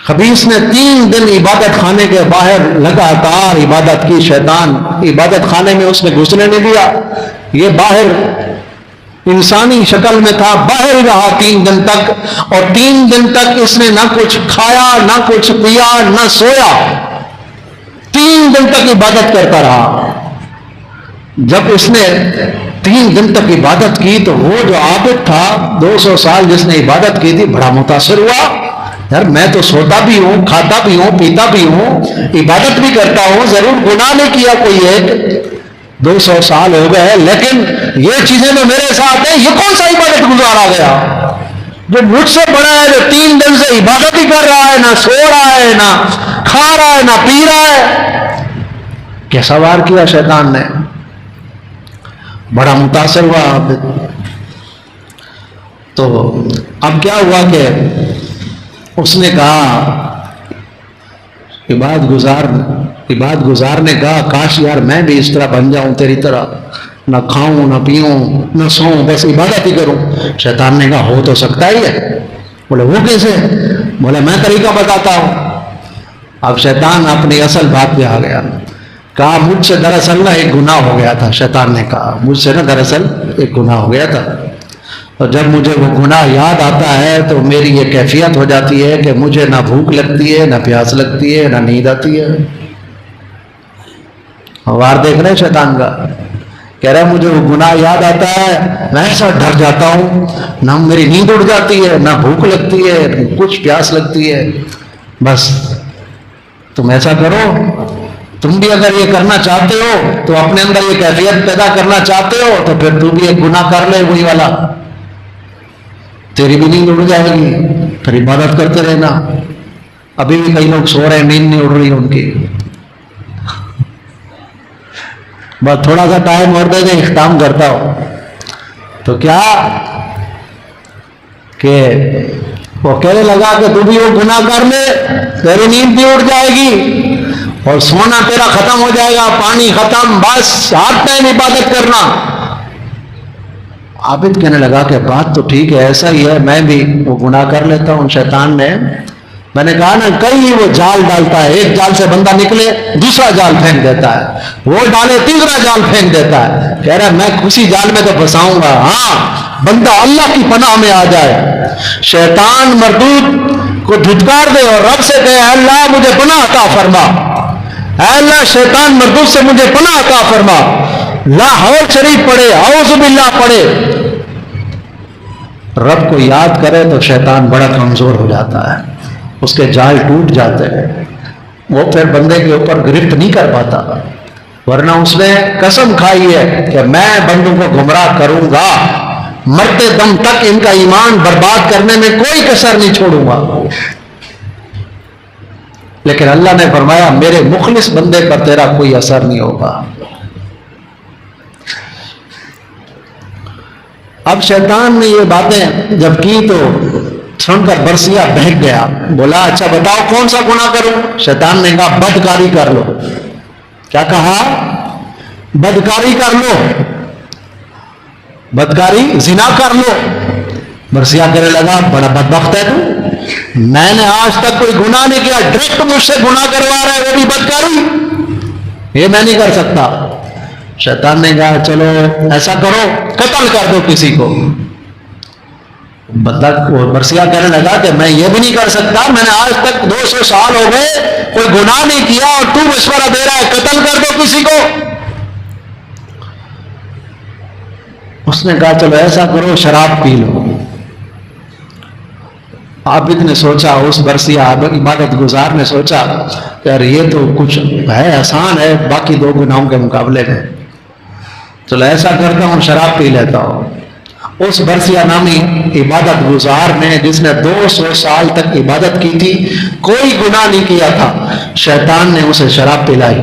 خبیث نے 3 دن عبادت خانے کے باہر لگاتار عبادت کی۔ شیطان عبادت خانے میں اس نے گھسنے نہیں دیا، یہ باہر انسانی شکل میں تھا، باہر ہی رہا 3 دن تک، اور 3 دن تک اس نے نہ کچھ کھایا، نہ کچھ پیا، نہ سویا، 3 دن تک عبادت کرتا رہا۔ جب اس نے 3 دن تک عبادت کی تو وہ جو عابد تھا 200 سال جس نے عبادت کی تھی، بڑا متاثر ہوا، یار میں تو سوتا بھی ہوں، کھاتا بھی ہوں، پیتا بھی ہوں، عبادت بھی کرتا ہوں، ضرور گناہ نہیں کیا کوئی ایک، 200 سال ہو گئے، لیکن یہ چیزیں تو میرے ساتھ ہیں، یہ کون سا عبادت گزار آ گیا جو مجھ سے بڑا ہے، جو 3 دن سے عبادت ہی کر رہا ہے، نہ سو رہا ہے، نہ کھا رہا ہے، نہ پی رہا ہے۔ کیسا وار کیا شیطان نے، بڑا متاثر ہوا عابد۔ تو اب کیا ہوا کہ اس نے کہا، عبادت گزار نے کہا، کاش یار میں بھی اس طرح بن جاؤں تیری طرح، نہ کھاؤں نہ پیوں نہ سوؤں، بس عبادت ہی کروں۔ شیطان نے کہا ہو تو سکتا ہی ہے۔ بولے وہ کیسے؟ بولے میں طریقہ بتاتا ہوں۔ اب شیطان اپنی اصل بات پہ آ گیا، کہا مجھ سے دراصل نہ ایک گناہ ہو گیا تھا۔ شیطان نے کہا مجھ سے نا دراصل ایک گناہ ہو گیا تھا، اور جب مجھے وہ گناہ یاد آتا ہے تو میری یہ کیفیت ہو جاتی ہے کہ مجھے نہ بھوک لگتی ہے، نہ پیاس لگتی ہے، نہ نیند آتی ہے۔ وار دیکھ رہے شیطان کا، کہہ رہا ہے مجھے وہ گناہ یاد آتا ہے، میں ایسا ڈر جاتا ہوں، نہ میری نیند اڑ جاتی ہے، نہ بھوک لگتی ہے، نہ کچھ پیاس لگتی ہے۔ بس تم ایسا کرو، تم بھی اگر یہ کرنا چاہتے ہو تو اپنے اندر یہ کیفیت پیدا کرنا چاہتے ہو تو پھر تو بھی ایک گناہ کر لے وہی والا، تیری بھی نیند اڑ جائے گی، پھر عبادت کرتے رہنا۔ ابھی بھی کئی لوگ سو رہے ہیں، نیند نہیں اڑ رہی ان کی۔ بس تھوڑا سا ٹائم اور دے دیں، اختتام کرتا ہوں۔ تو کیا کہ وہ کہنے لگا کہ تو بھی وہ گناہ کر لے، تیری نیند بھی اڑ جائے گی اور سونا تیرا ختم ہو جائے گا، پانی ختم، بس ہر ٹائم عبادت کرنا۔ عابد کہنے لگا کہ بات تو ٹھیک ہے، ایسا ہی ہے، میں بھی وہ گناہ کر لیتا ہوں۔ شیطان نے، میں نے کہا نا، کئی وہ جال ڈالتا ہے، ایک جال سے بندہ نکلے دوسرا جال پھینک دیتا ہے، وہ ڈالے تیسرا جال پھینک دیتا ہے، کہہ رہا ہے میں کسی جال میں تو پھنساؤں گا، ہاں بندہ اللہ کی پناہ میں آ جائے، شیطان مردود کو دھتکار دے اور رب سے کہے اے اللہ مجھے پناہ عطا فرما، اے اللہ شیطان مردود سے مجھے پناہ عطا فرما، لا حول شریف پڑھے، اعوذ باللہ پڑھے، رب کو یاد کرے تو شیطان بڑا کمزور ہو جاتا ہے، اس کے جال ٹوٹ جاتے ہیں، وہ پھر بندے کے اوپر گرفت نہیں کر پاتا، ورنہ اس نے قسم کھائی ہے کہ میں بندوں کو گمراہ کروں گا، مرتے دم تک ان کا ایمان برباد کرنے میں کوئی کسر نہیں چھوڑوں گا۔ لیکن اللہ نے فرمایا میرے مخلص بندے پر تیرا کوئی اثر نہیں ہوگا۔ اب شیطان نے یہ باتیں جب کی تو سن کر برسیا بہک گیا، بولا اچھا بتاؤ کون سا گناہ کروں؟ شیطان نے کہا بدکاری کر لو۔ کیا کہا؟ بدکاری کر لو، بدکاری زنا کر لو۔ برسیا کہنے لگا بڑا بدبخت ہے تو، میں نے آج تک کوئی گناہ نہیں کیا، ڈائریکٹ مجھ سے گناہ کروا رہا ہے، وہ بھی بدکاری، یہ میں نہیں کر سکتا۔ شیطان نے کہا چلو ایسا کرو قتل کر دو کسی کو۔ برسیا کہنے لگا کہ میں یہ بھی نہیں کر سکتا، میں نے آج تک 200 سال ہو گئے کوئی گناہ نہیں کیا اور تو مشورہ دے رہا ہے قتل کر دو کسی کو۔ اس نے کہا چلو ایسا کرو شراب پی لو۔ عابد نے سوچا، اس برسیا عبادت گزار نے سوچا کہ یار یہ تو کچھ ہے آسان ہے باقی دو گناہوں کے مقابلے میں، چلو ایسا کرتا ہوں شراب پی لیتا ہوں۔ اس برسیا نامی عبادت گزار نے، جس نے 200 سال تک عبادت کی تھی، کوئی گناہ نہیں کیا تھا، شیطان نے اسے شراب پلائی۔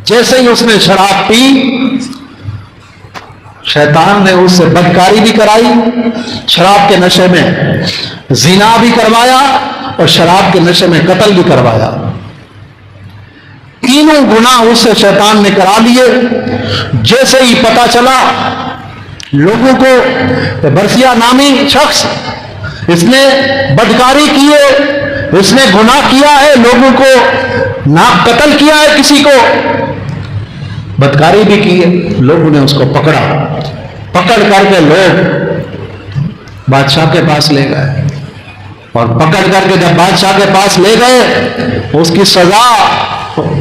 جیسے ہی اس نے شراب پی، شیطان نے اس سے بدکاری بھی کرائی، شراب کے نشے میں زنا بھی کروایا اور شراب کے نشے میں قتل بھی کروایا۔ تینوں گناہ اس سے شیطان نے کرا لیے۔ جیسے ہی پتا چلا لوگوں کو برسیا نامی شخص اس نے بدکاری کی ہے، اس نے گناہ کیا ہے، لوگوں کو نہ قتل کیا ہے، کسی کو بدکاری بھی کی ہے، لوگوں نے اس کو پکڑا، پکڑ کر کے لوگ بادشاہ کے پاس لے گئے، اور پکڑ کر کے جب بادشاہ کے پاس لے گئے اس کی سزا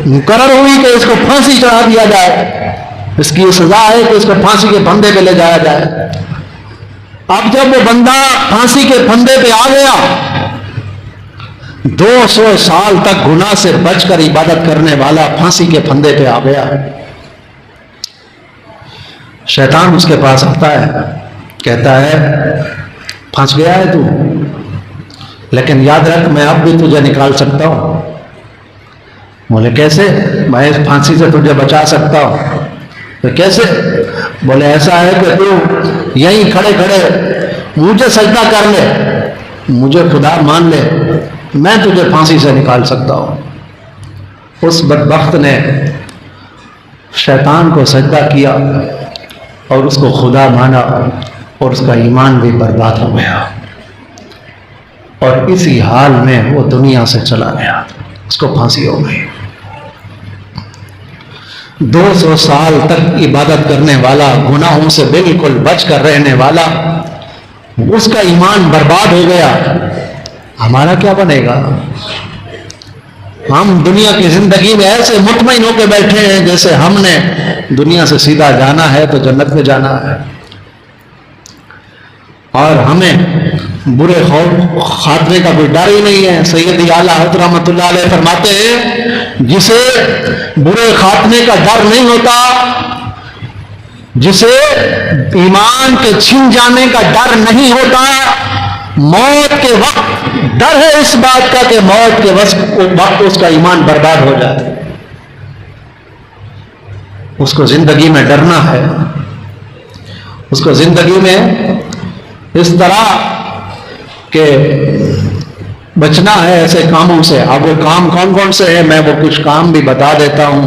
مقرر ہوئی کہ اس کو پھانسی چڑھا دیا جائے، اس کی سزا ہے کہ اس کو پھانسی کے پھندے پہ لے جایا جائے۔ اب جب وہ بندہ پھانسی کے پھندے پہ آ گیا، 200 سال تک گناہ سے بچ کر عبادت کرنے والا پھانسی کے پھندے پہ آ گیا، شیطان اس کے پاس آتا ہے، کہتا ہے پھنس گیا ہے تو، لیکن یاد رکھ میں اب بھی تجھے نکال سکتا ہوں۔ بولے کیسے؟ میں اس پھانسی سے تجھے بچا سکتا ہوں۔ تو کیسے؟ بولے ایسا ہے کہ تو یہیں کھڑے کھڑے مجھے سجدہ کر لے، مجھے خدا مان لے، میں تجھے پھانسی سے نکال سکتا ہوں۔ اس بدبخت نے شیطان کو سجدہ کیا اور اس کو خدا مانا، اور اس کا ایمان بھی برباد ہو گیا، اور اسی حال میں وہ دنیا سے چلا گیا، اس کو پھانسی ہو گئی۔ 200 سال تک عبادت کرنے والا، گناہوں سے بالکل بچ کر رہنے والا، اس کا ایمان برباد ہو گیا، ہمارا کیا بنے گا؟ ہم دنیا کی زندگی میں ایسے مطمئن ہو کے بیٹھے ہیں جیسے ہم نے دنیا سے سیدھا جانا ہے تو جنت میں جانا ہے۔ اور ہمیں برے خاتمے کا کوئی ڈر ہی نہیں ہے. سیدی اعلیٰ حضرت رحمۃ اللہ علیہ فرماتے ہیں جسے برے خاتمے کا ڈر نہیں ہوتا، جسے ایمان کے چھن جانے کا ڈر نہیں ہوتا، موت کے وقت ڈر ہے اس بات کا کہ موت کے وقت اس کا ایمان برباد ہو جائے. اس کو زندگی میں ڈرنا ہے، اس کو زندگی میں اس طرح کہ بچنا ہے ایسے کاموں سے. اب وہ کام کون کون سے ہیں، میں وہ کچھ کام بھی بتا دیتا ہوں.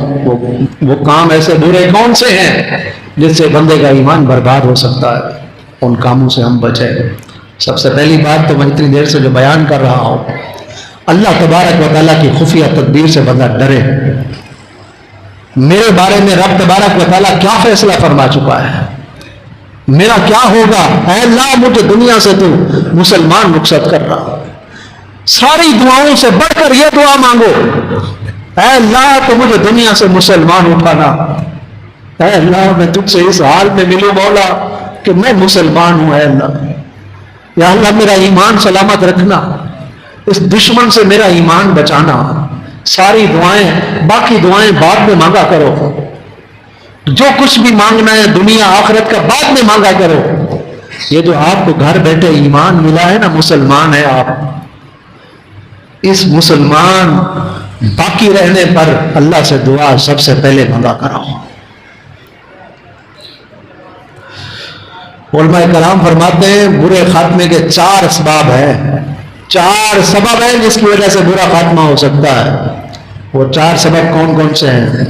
وہ کام ایسے برے کون سے ہیں جس سے بندے کا ایمان برباد ہو سکتا ہے، ان کاموں سے ہم بچیں. سب سے پہلی بات تو میں اتنی دیر سے جو بیان کر رہا ہوں، اللہ تبارک و تعالیٰ کی خفیہ تدبیر سے بندہ ڈرے. میرے بارے میں رب تبارک و تعالیٰ کیا فیصلہ فرما چکا ہے، میرا کیا ہوگا. اے اللہ مجھے دنیا سے تو مسلمان رخصت کر رہا، ساری دعاؤں سے بڑھ کر یہ دعا مانگو، اے اللہ تو مجھے دنیا سے مسلمان اٹھانا. اے اللہ میں تجھ سے اس حال میں ملوں مولا کہ میں مسلمان ہوں. اے اللہ، یا اللہ میرا ایمان سلامت رکھنا، اس دشمن سے میرا ایمان بچانا. ساری دعائیں، باقی دعائیں بعد میں مانگا کرو، جو کچھ بھی مانگنا ہے دنیا آخرت کا بعد میں مانگا کرو. یہ جو آپ کو گھر بیٹھے ایمان ملا ہے نا، مسلمان ہے آپ، اس مسلمان باقی رہنے پر اللہ سے دعا سب سے پہلے مانگا کرو. علماء کرام فرماتے ہیں برے خاتمے کے 4 اسباب ہیں، 4 سبب ہیں جس کی وجہ سے برا خاتمہ ہو سکتا ہے. وہ 4 سبب کون کون سے ہیں؟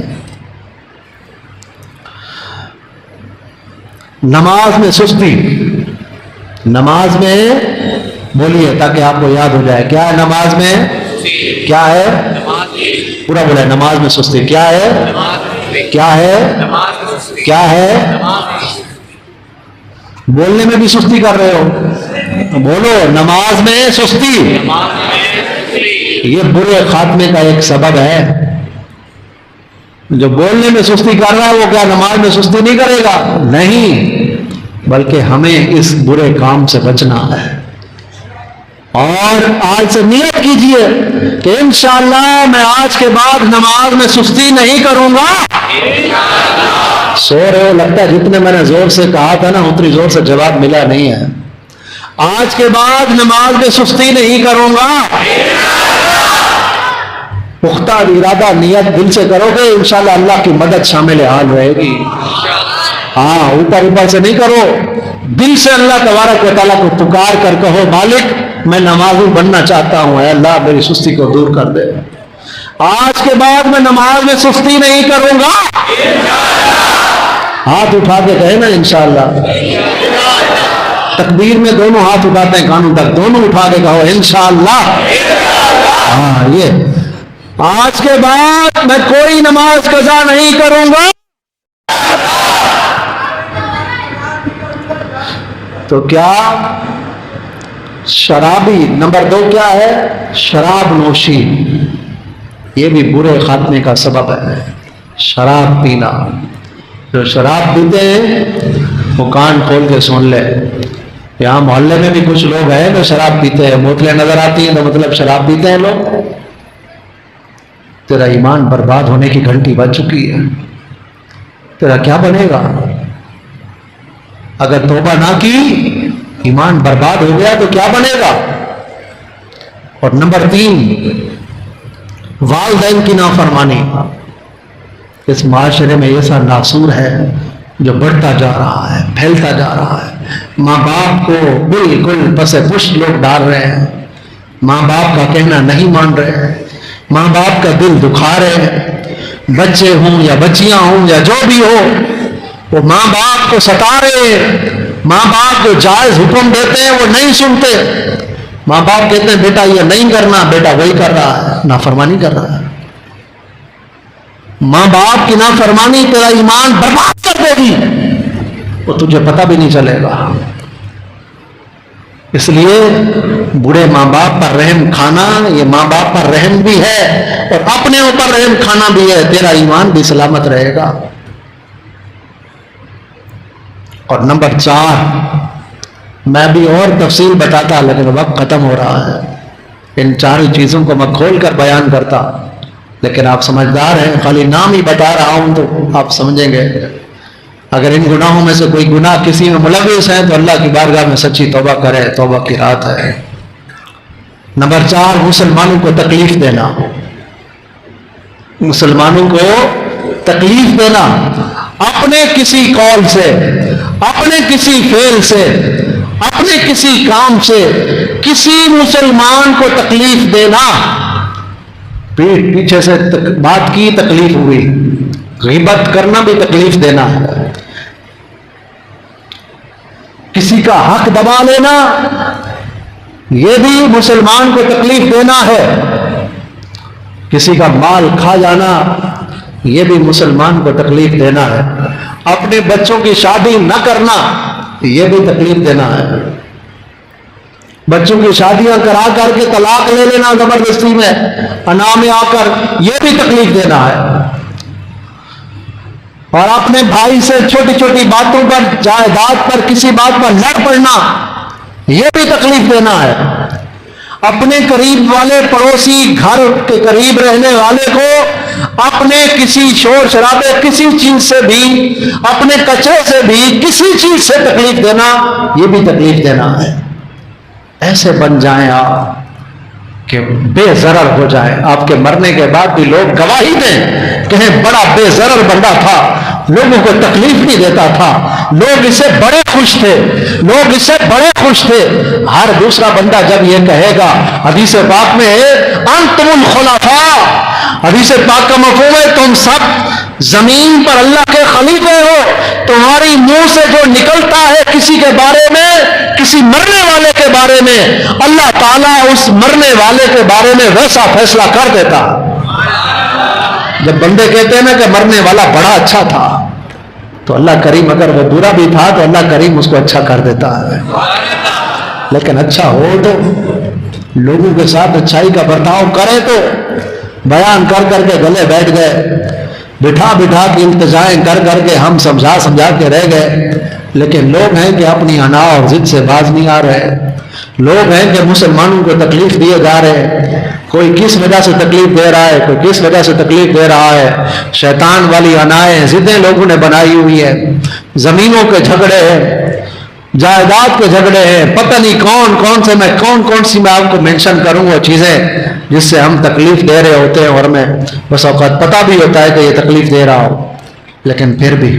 نماز میں سستی. نماز میں بولیے تاکہ آپ کو یاد ہو جائے، کیا ہے نماز میں؟ کیا ہے؟ پورا بولے، نماز میں سستی کیا ہے؟ کیا ہے؟ کیا ہے؟ بولنے میں بھی سستی کر رہے ہو، بولو نماز میں سستی. یہ برے خاتمے کا ایک سبب ہے. جو بولنے میں سستی کر رہا ہے وہ کیا نماز میں سستی نہیں کرے گا؟ نہیں، بلکہ ہمیں اس برے کام سے بچنا ہے. اور آج سے نیت کیجئے کہ انشاءاللہ میں آج کے بعد نماز میں سستی نہیں کروں گا. سو رہے ہو، لگتا ہے جتنے میں نے زور سے کہا تھا نا اتنی زور سے جواب ملا نہیں ہے. آج کے بعد نماز میں سستی نہیں کروں گا. پختہ ارادہ نیت دل سے کرو گے انشاءاللہ اللہ کی مدد شامل حال رہے گی. ہاں اوپر اوپر سے نہیں کرو، دل سے اللہ تبارک و تعالیٰ کو پکار کر کہو مالک میں نمازی بننا چاہتا ہوں، اے اللہ میری سستی کو دور کر دے. آج کے بعد میں نماز میں سستی نہیں کروں گا. ہاتھ اٹھا کے کہے نا انشاءاللہ. تکبیر میں دونوں ہاتھ اٹھاتے ہیں کانوں تک، دونوں اٹھا کے کہو انشاءاللہ. ہاں یہ آج کے بعد میں کوئی نماز قضا نہیں کروں گا. تو کیا شرابی نمبر 2 کیا ہے؟ شراب نوشی. یہ بھی برے خاتمے کا سبب ہے. شراب پینا. جو شراب پیتے ہیں وہ کان کھول کے سن لے. یہاں محلے میں بھی کچھ لوگ ہیں جو شراب پیتے ہیں، بوتلیں نظر آتی ہیں تو مطلب شراب پیتے ہیں لوگ. تیرا ایمان برباد ہونے کی گھنٹی بج چکی ہے. تیرا کیا بنے گا اگر توبہ نہ کی؟ ایمان برباد ہو گیا تو کیا بنے گا؟ اور نمبر 3 والدین کی نافرمانی. اس معاشرے میں ایسا ناسور ہے جو بڑھتا جا رہا ہے، پھیلتا جا رہا ہے. ماں باپ کو بالکل پس پشت لوگ ڈال رہے ہیں، ماں باپ کا کہنا نہیں مان رہے ہیں، ماں باپ کا دل دکھا رہے ہیں. بچے ہوں یا بچیاں ہوں یا جو بھی ہو، وہ ماں باپ کو ستا رہے ہیں. ماں باپ جو جائز حکم دیتے ہیں وہ نہیں سنتے. ماں باپ کہتے ہیں بیٹا یہ نہیں کرنا، بیٹا وہی کر رہا ہے، نافرمانی کر رہا ہے. ماں باپ کی نافرمانی تیرا ایمان برباد کر دے گی، وہ تجھے پتہ بھی نہیں چلے گا. اس لیے بوڑھے ماں باپ پر رحم کھانا یہ ماں باپ پر رحم بھی ہے اور اپنے اوپر رحم کھانا بھی ہے. تیرا ایمان بھی سلامت رہے گا. اور نمبر 4 میں بھی اور تفصیل بتاتا لیکن وقت ختم ہو رہا ہے. ان چار چیزوں کو میں کھول کر بیان کرتا، لیکن آپ سمجھدار ہیں، خالی نام ہی بتا رہا ہوں تو آپ سمجھیں گے. اگر ان گناہوں میں سے کوئی گناہ کسی میں ملوث ہے تو اللہ کی بارگاہ میں سچی توبہ کرے، توبہ کی رات ہے. نمبر 4، مسلمانوں کو تکلیف دینا. مسلمانوں کو تکلیف دینا، اپنے کسی قول سے، اپنے کسی فعل سے، اپنے کسی کام سے کسی مسلمان کو تکلیف دینا. پیٹھ پیچھے سے بات کی، تکلیف ہوئی. غیبت کرنا بھی تکلیف دینا ہے. کسی کا حق دبا لینا یہ بھی مسلمان کو تکلیف دینا ہے. کسی کا مال کھا جانا یہ بھی مسلمان کو تکلیف دینا ہے. اپنے بچوں کی شادی نہ کرنا یہ بھی تکلیف دینا ہے. بچوں کی شادیاں کرا کر کے طلاق لے لینا زبردستی میں، انا میں آ کر، یہ بھی تکلیف دینا ہے. اور اپنے بھائی سے چھوٹی چھوٹی باتوں پر، جائیداد پر، کسی بات پر لڑ پڑنا یہ بھی تکلیف دینا ہے. اپنے قریب والے پڑوسی، گھر کے قریب رہنے والے کو اپنے کسی شور شرابے، کسی چیز سے بھی، اپنے کچرے سے بھی، کسی چیز سے تکلیف دینا یہ بھی تکلیف دینا ہے. ایسے بن جائیں آپ کہ بے ضرر ہو جائیں. آپ کے مرنے کے بعد بھی لوگ گواہی دیں، کہیں بڑا بے ضرر بندہ تھا، لوگوں کو تکلیف نہیں دیتا تھا، لوگ اس سے بڑے خوش تھے، لوگ اس سے بڑے خوش تھے. ہر دوسرا بندہ جب یہ کہے گا، حدیث پاک میں انتم الخلفاء، حدیث پاک کا مفہوم ہے تم سب زمین پر اللہ کے خلیفے ہو. تمہاری منہ سے جو نکلتا ہے کسی کے بارے میں، کسی مرنے والے کے بارے میں، اللہ تعالیٰ اس مرنے والے کے بارے میں ویسا فیصلہ کر دیتا. جب بندے کہتے ہیں نا کہ مرنے والا بڑا اچھا تھا، تو اللہ کریم اگر وہ برا بھی تھا تو اللہ کریم اس کو اچھا کر دیتا ہے. لیکن اچھا ہو تو لوگوں کے ساتھ اچھائی کا برتاؤ کرے تو بیان کر کر کے گلے بیٹھ گئے، بٹھا بٹھا کے التجائیں کر کر کے ہم سمجھا سمجھا کے رہ گئے. لیکن لوگ ہیں کہ اپنی انا اور ضد سے باز نہیں آ رہے. لوگ ہیں کہ مسلمانوں کو تکلیف دیے جا رہے. کوئی کس وجہ سے تکلیف دے رہا ہے، کوئی کس وجہ سے تکلیف دے رہا ہے. شیطان والی انائیں، ضدیں لوگوں نے بنائی ہوئی ہے. زمینوں کے جھگڑے ہیں، جائیداد کے جھگڑے ہیں، پتہ نہیں کون سے، میں کون سی میں آپ کو مینشن کروں وہ چیزیں جس سے ہم تکلیف دے رہے ہوتے ہیں، اور ہمیں بس اوقات پتہ بھی ہوتا ہے کہ یہ تکلیف دے رہا ہو. لیکن پھر بھی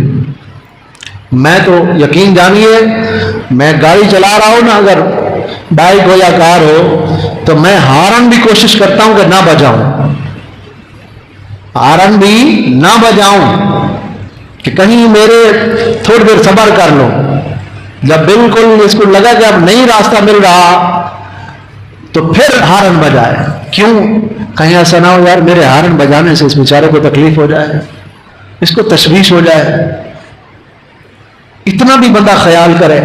میں تو یقین جانیے، میں گاڑی چلا رہا ہوں نا، اگر بائک ہو یا کار ہو، تو میں ہارن بھی کوشش کرتا ہوں کہ نہ بجاؤں، ہارن بھی نہ بجاؤں کہ کہیں میرے تھوڑی دیر صبر کر لو. جب بالکل اس کو لگا کہ اب نہیں راستہ مل رہا تو پھر ہارن بجائے. کیوں؟ کہیں ایسا نہ ہو یار میرے ہارن بجانے سے اس بیچارے کو تکلیف ہو جائے، اس کو تشویش ہو جائے. اتنا بھی بندہ خیال کرے.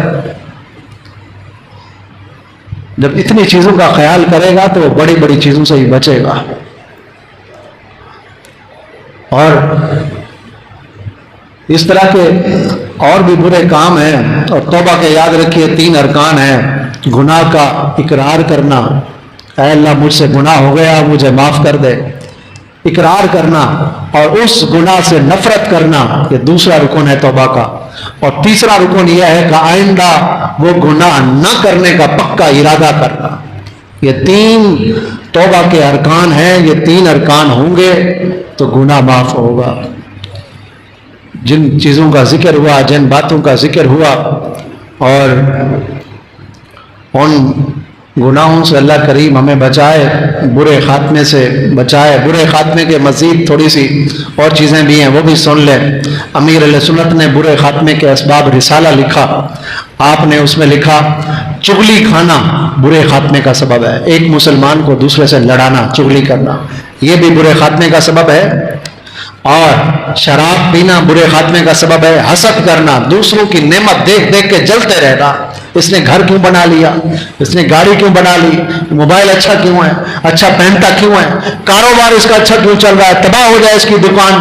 جب اتنی چیزوں کا خیال کرے گا تو وہ بڑی بڑی چیزوں سے ہی بچے گا. اور اس طرح کے اور بھی برے کام ہیں. اور توبہ کے یاد رکھیے 3 ارکان ہیں. گناہ کا اقرار کرنا، اے اللہ مجھ سے گناہ ہو گیا مجھے معاف کر دے، اقرار کرنا. اور اس گناہ سے نفرت کرنا، یہ دوسرا رکن ہے توبہ کا. اور تیسرا رکن یہ ہے کہ آئندہ وہ گناہ نہ کرنے کا پکا ارادہ کرنا. یہ 3 توبہ کے ارکان ہیں. یہ 3 ارکان ہوں گے تو گناہ معاف ہوگا. جن چیزوں کا ذکر ہوا، جن باتوں کا ذکر ہوا، اور ان گناہوں سے اللہ کریم ہمیں بچائے، برے خاتمے سے بچائے. برے خاتمے کے مزید تھوڑی سی اور چیزیں بھی ہیں، وہ بھی سن لیں. امیر علیہ سنت نے برے خاتمے کے اسباب رسالہ لکھا. آپ نے اس میں لکھا چغلی کھانا برے خاتمے کا سبب ہے. ایک مسلمان کو دوسرے سے لڑانا، چغلی کرنا، یہ بھی برے خاتمے کا سبب ہے. اور شراب پینا برے خاتمے کا سبب ہے. حسد کرنا، دوسروں کی نعمت دیکھ دیکھ کے جلتے رہنا. اس نے گھر کیوں بنا لیا، اس نے گاڑی کیوں بنا لی، موبائل اچھا کیوں ہے، اچھا پہنتا کیوں ہے، کاروبار اس کا اچھا کیوں چل رہا ہے، تباہ ہو جائے اس کی دکان.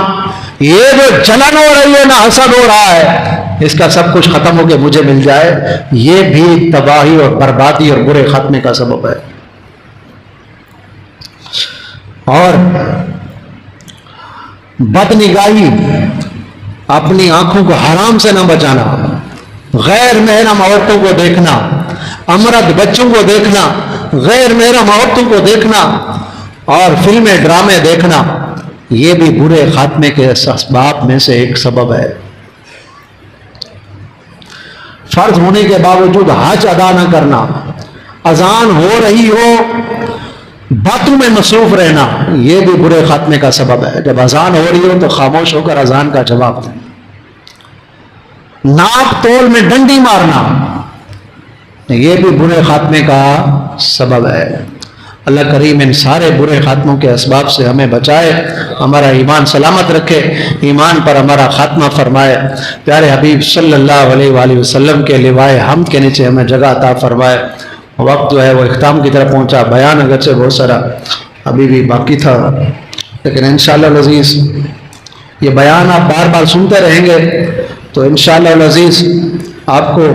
یہ جو جلن ہو رہی ہے نا، حسد ہو رہا ہے، اس کا سب کچھ ختم ہو کے مجھے مل جائے، یہ بھی تباہی اور بربادی اور برے خاتمے کا سبب ہے۔ اور بدنگاہی، اپنی آنکھوں کو حرام سے نہ بچانا، غیر محرم عورتوں کو دیکھنا، امرد بچوں کو دیکھنا، غیر محرم عورتوں کو دیکھنا اور فلمیں ڈرامے دیکھنا، یہ بھی برے خاتمے کے اسباب میں سے ایک سبب ہے۔ فرض ہونے کے باوجود حج ادا نہ کرنا، اذان ہو رہی ہو باتوں میں مصروف رہنا، یہ بھی برے خاتمے کا سبب ہے۔ جب اذان ہو رہی ہو تو خاموش ہو کر اذان کا جواب دیں۔ ناک تول میں ڈنڈی مارنا، یہ بھی برے خاتمے کا سبب ہے۔ اللہ کریم ان سارے برے خاتموں کے اسباب سے ہمیں بچائے، ہمارا ایمان سلامت رکھے، ایمان پر ہمارا خاتمہ فرمائے، پیارے حبیب صلی اللہ علیہ وآلہ وسلم کے لوائے حمد کے نیچے ہمیں جگہ عطا فرمائے۔ وقت جو ہے وہ اختتام کی طرف پہنچا، بیان اگرچہ بہت سارا ابھی بھی باقی تھا، لیکن انشاءاللہ العزیز یہ بیان آپ بار بار سنتے رہیں گے تو انشاءاللہ العزیز آپ کو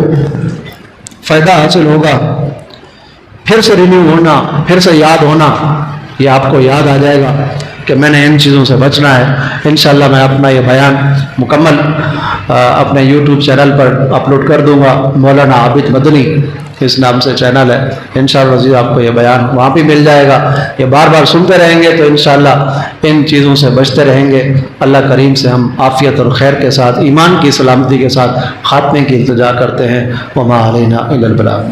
فائدہ حاصل ہوگا، پھر سے رینیو ہونا، پھر سے یاد ہونا، یہ آپ کو یاد آ جائے گا کہ میں نے ان چیزوں سے بچنا ہے۔ انشاءاللہ میں اپنا یہ بیان مکمل اپنے یوٹیوب چینل پر اپلوڈ کر دوں گا، مولانا عابد مدنی اس نام سے چینل ہے، انشاءاللہ عزیز آپ کو یہ بیان وہاں بھی مل جائے گا۔ یہ بار بار سنتے رہیں گے تو انشاءاللہ ان چیزوں سے بچتے رہیں گے۔ اللہ کریم سے ہم عافیت اور خیر کے ساتھ، ایمان کی سلامتی کے ساتھ خاتمے کی التجا کرتے ہیں۔ وما علینا الا البلاغ۔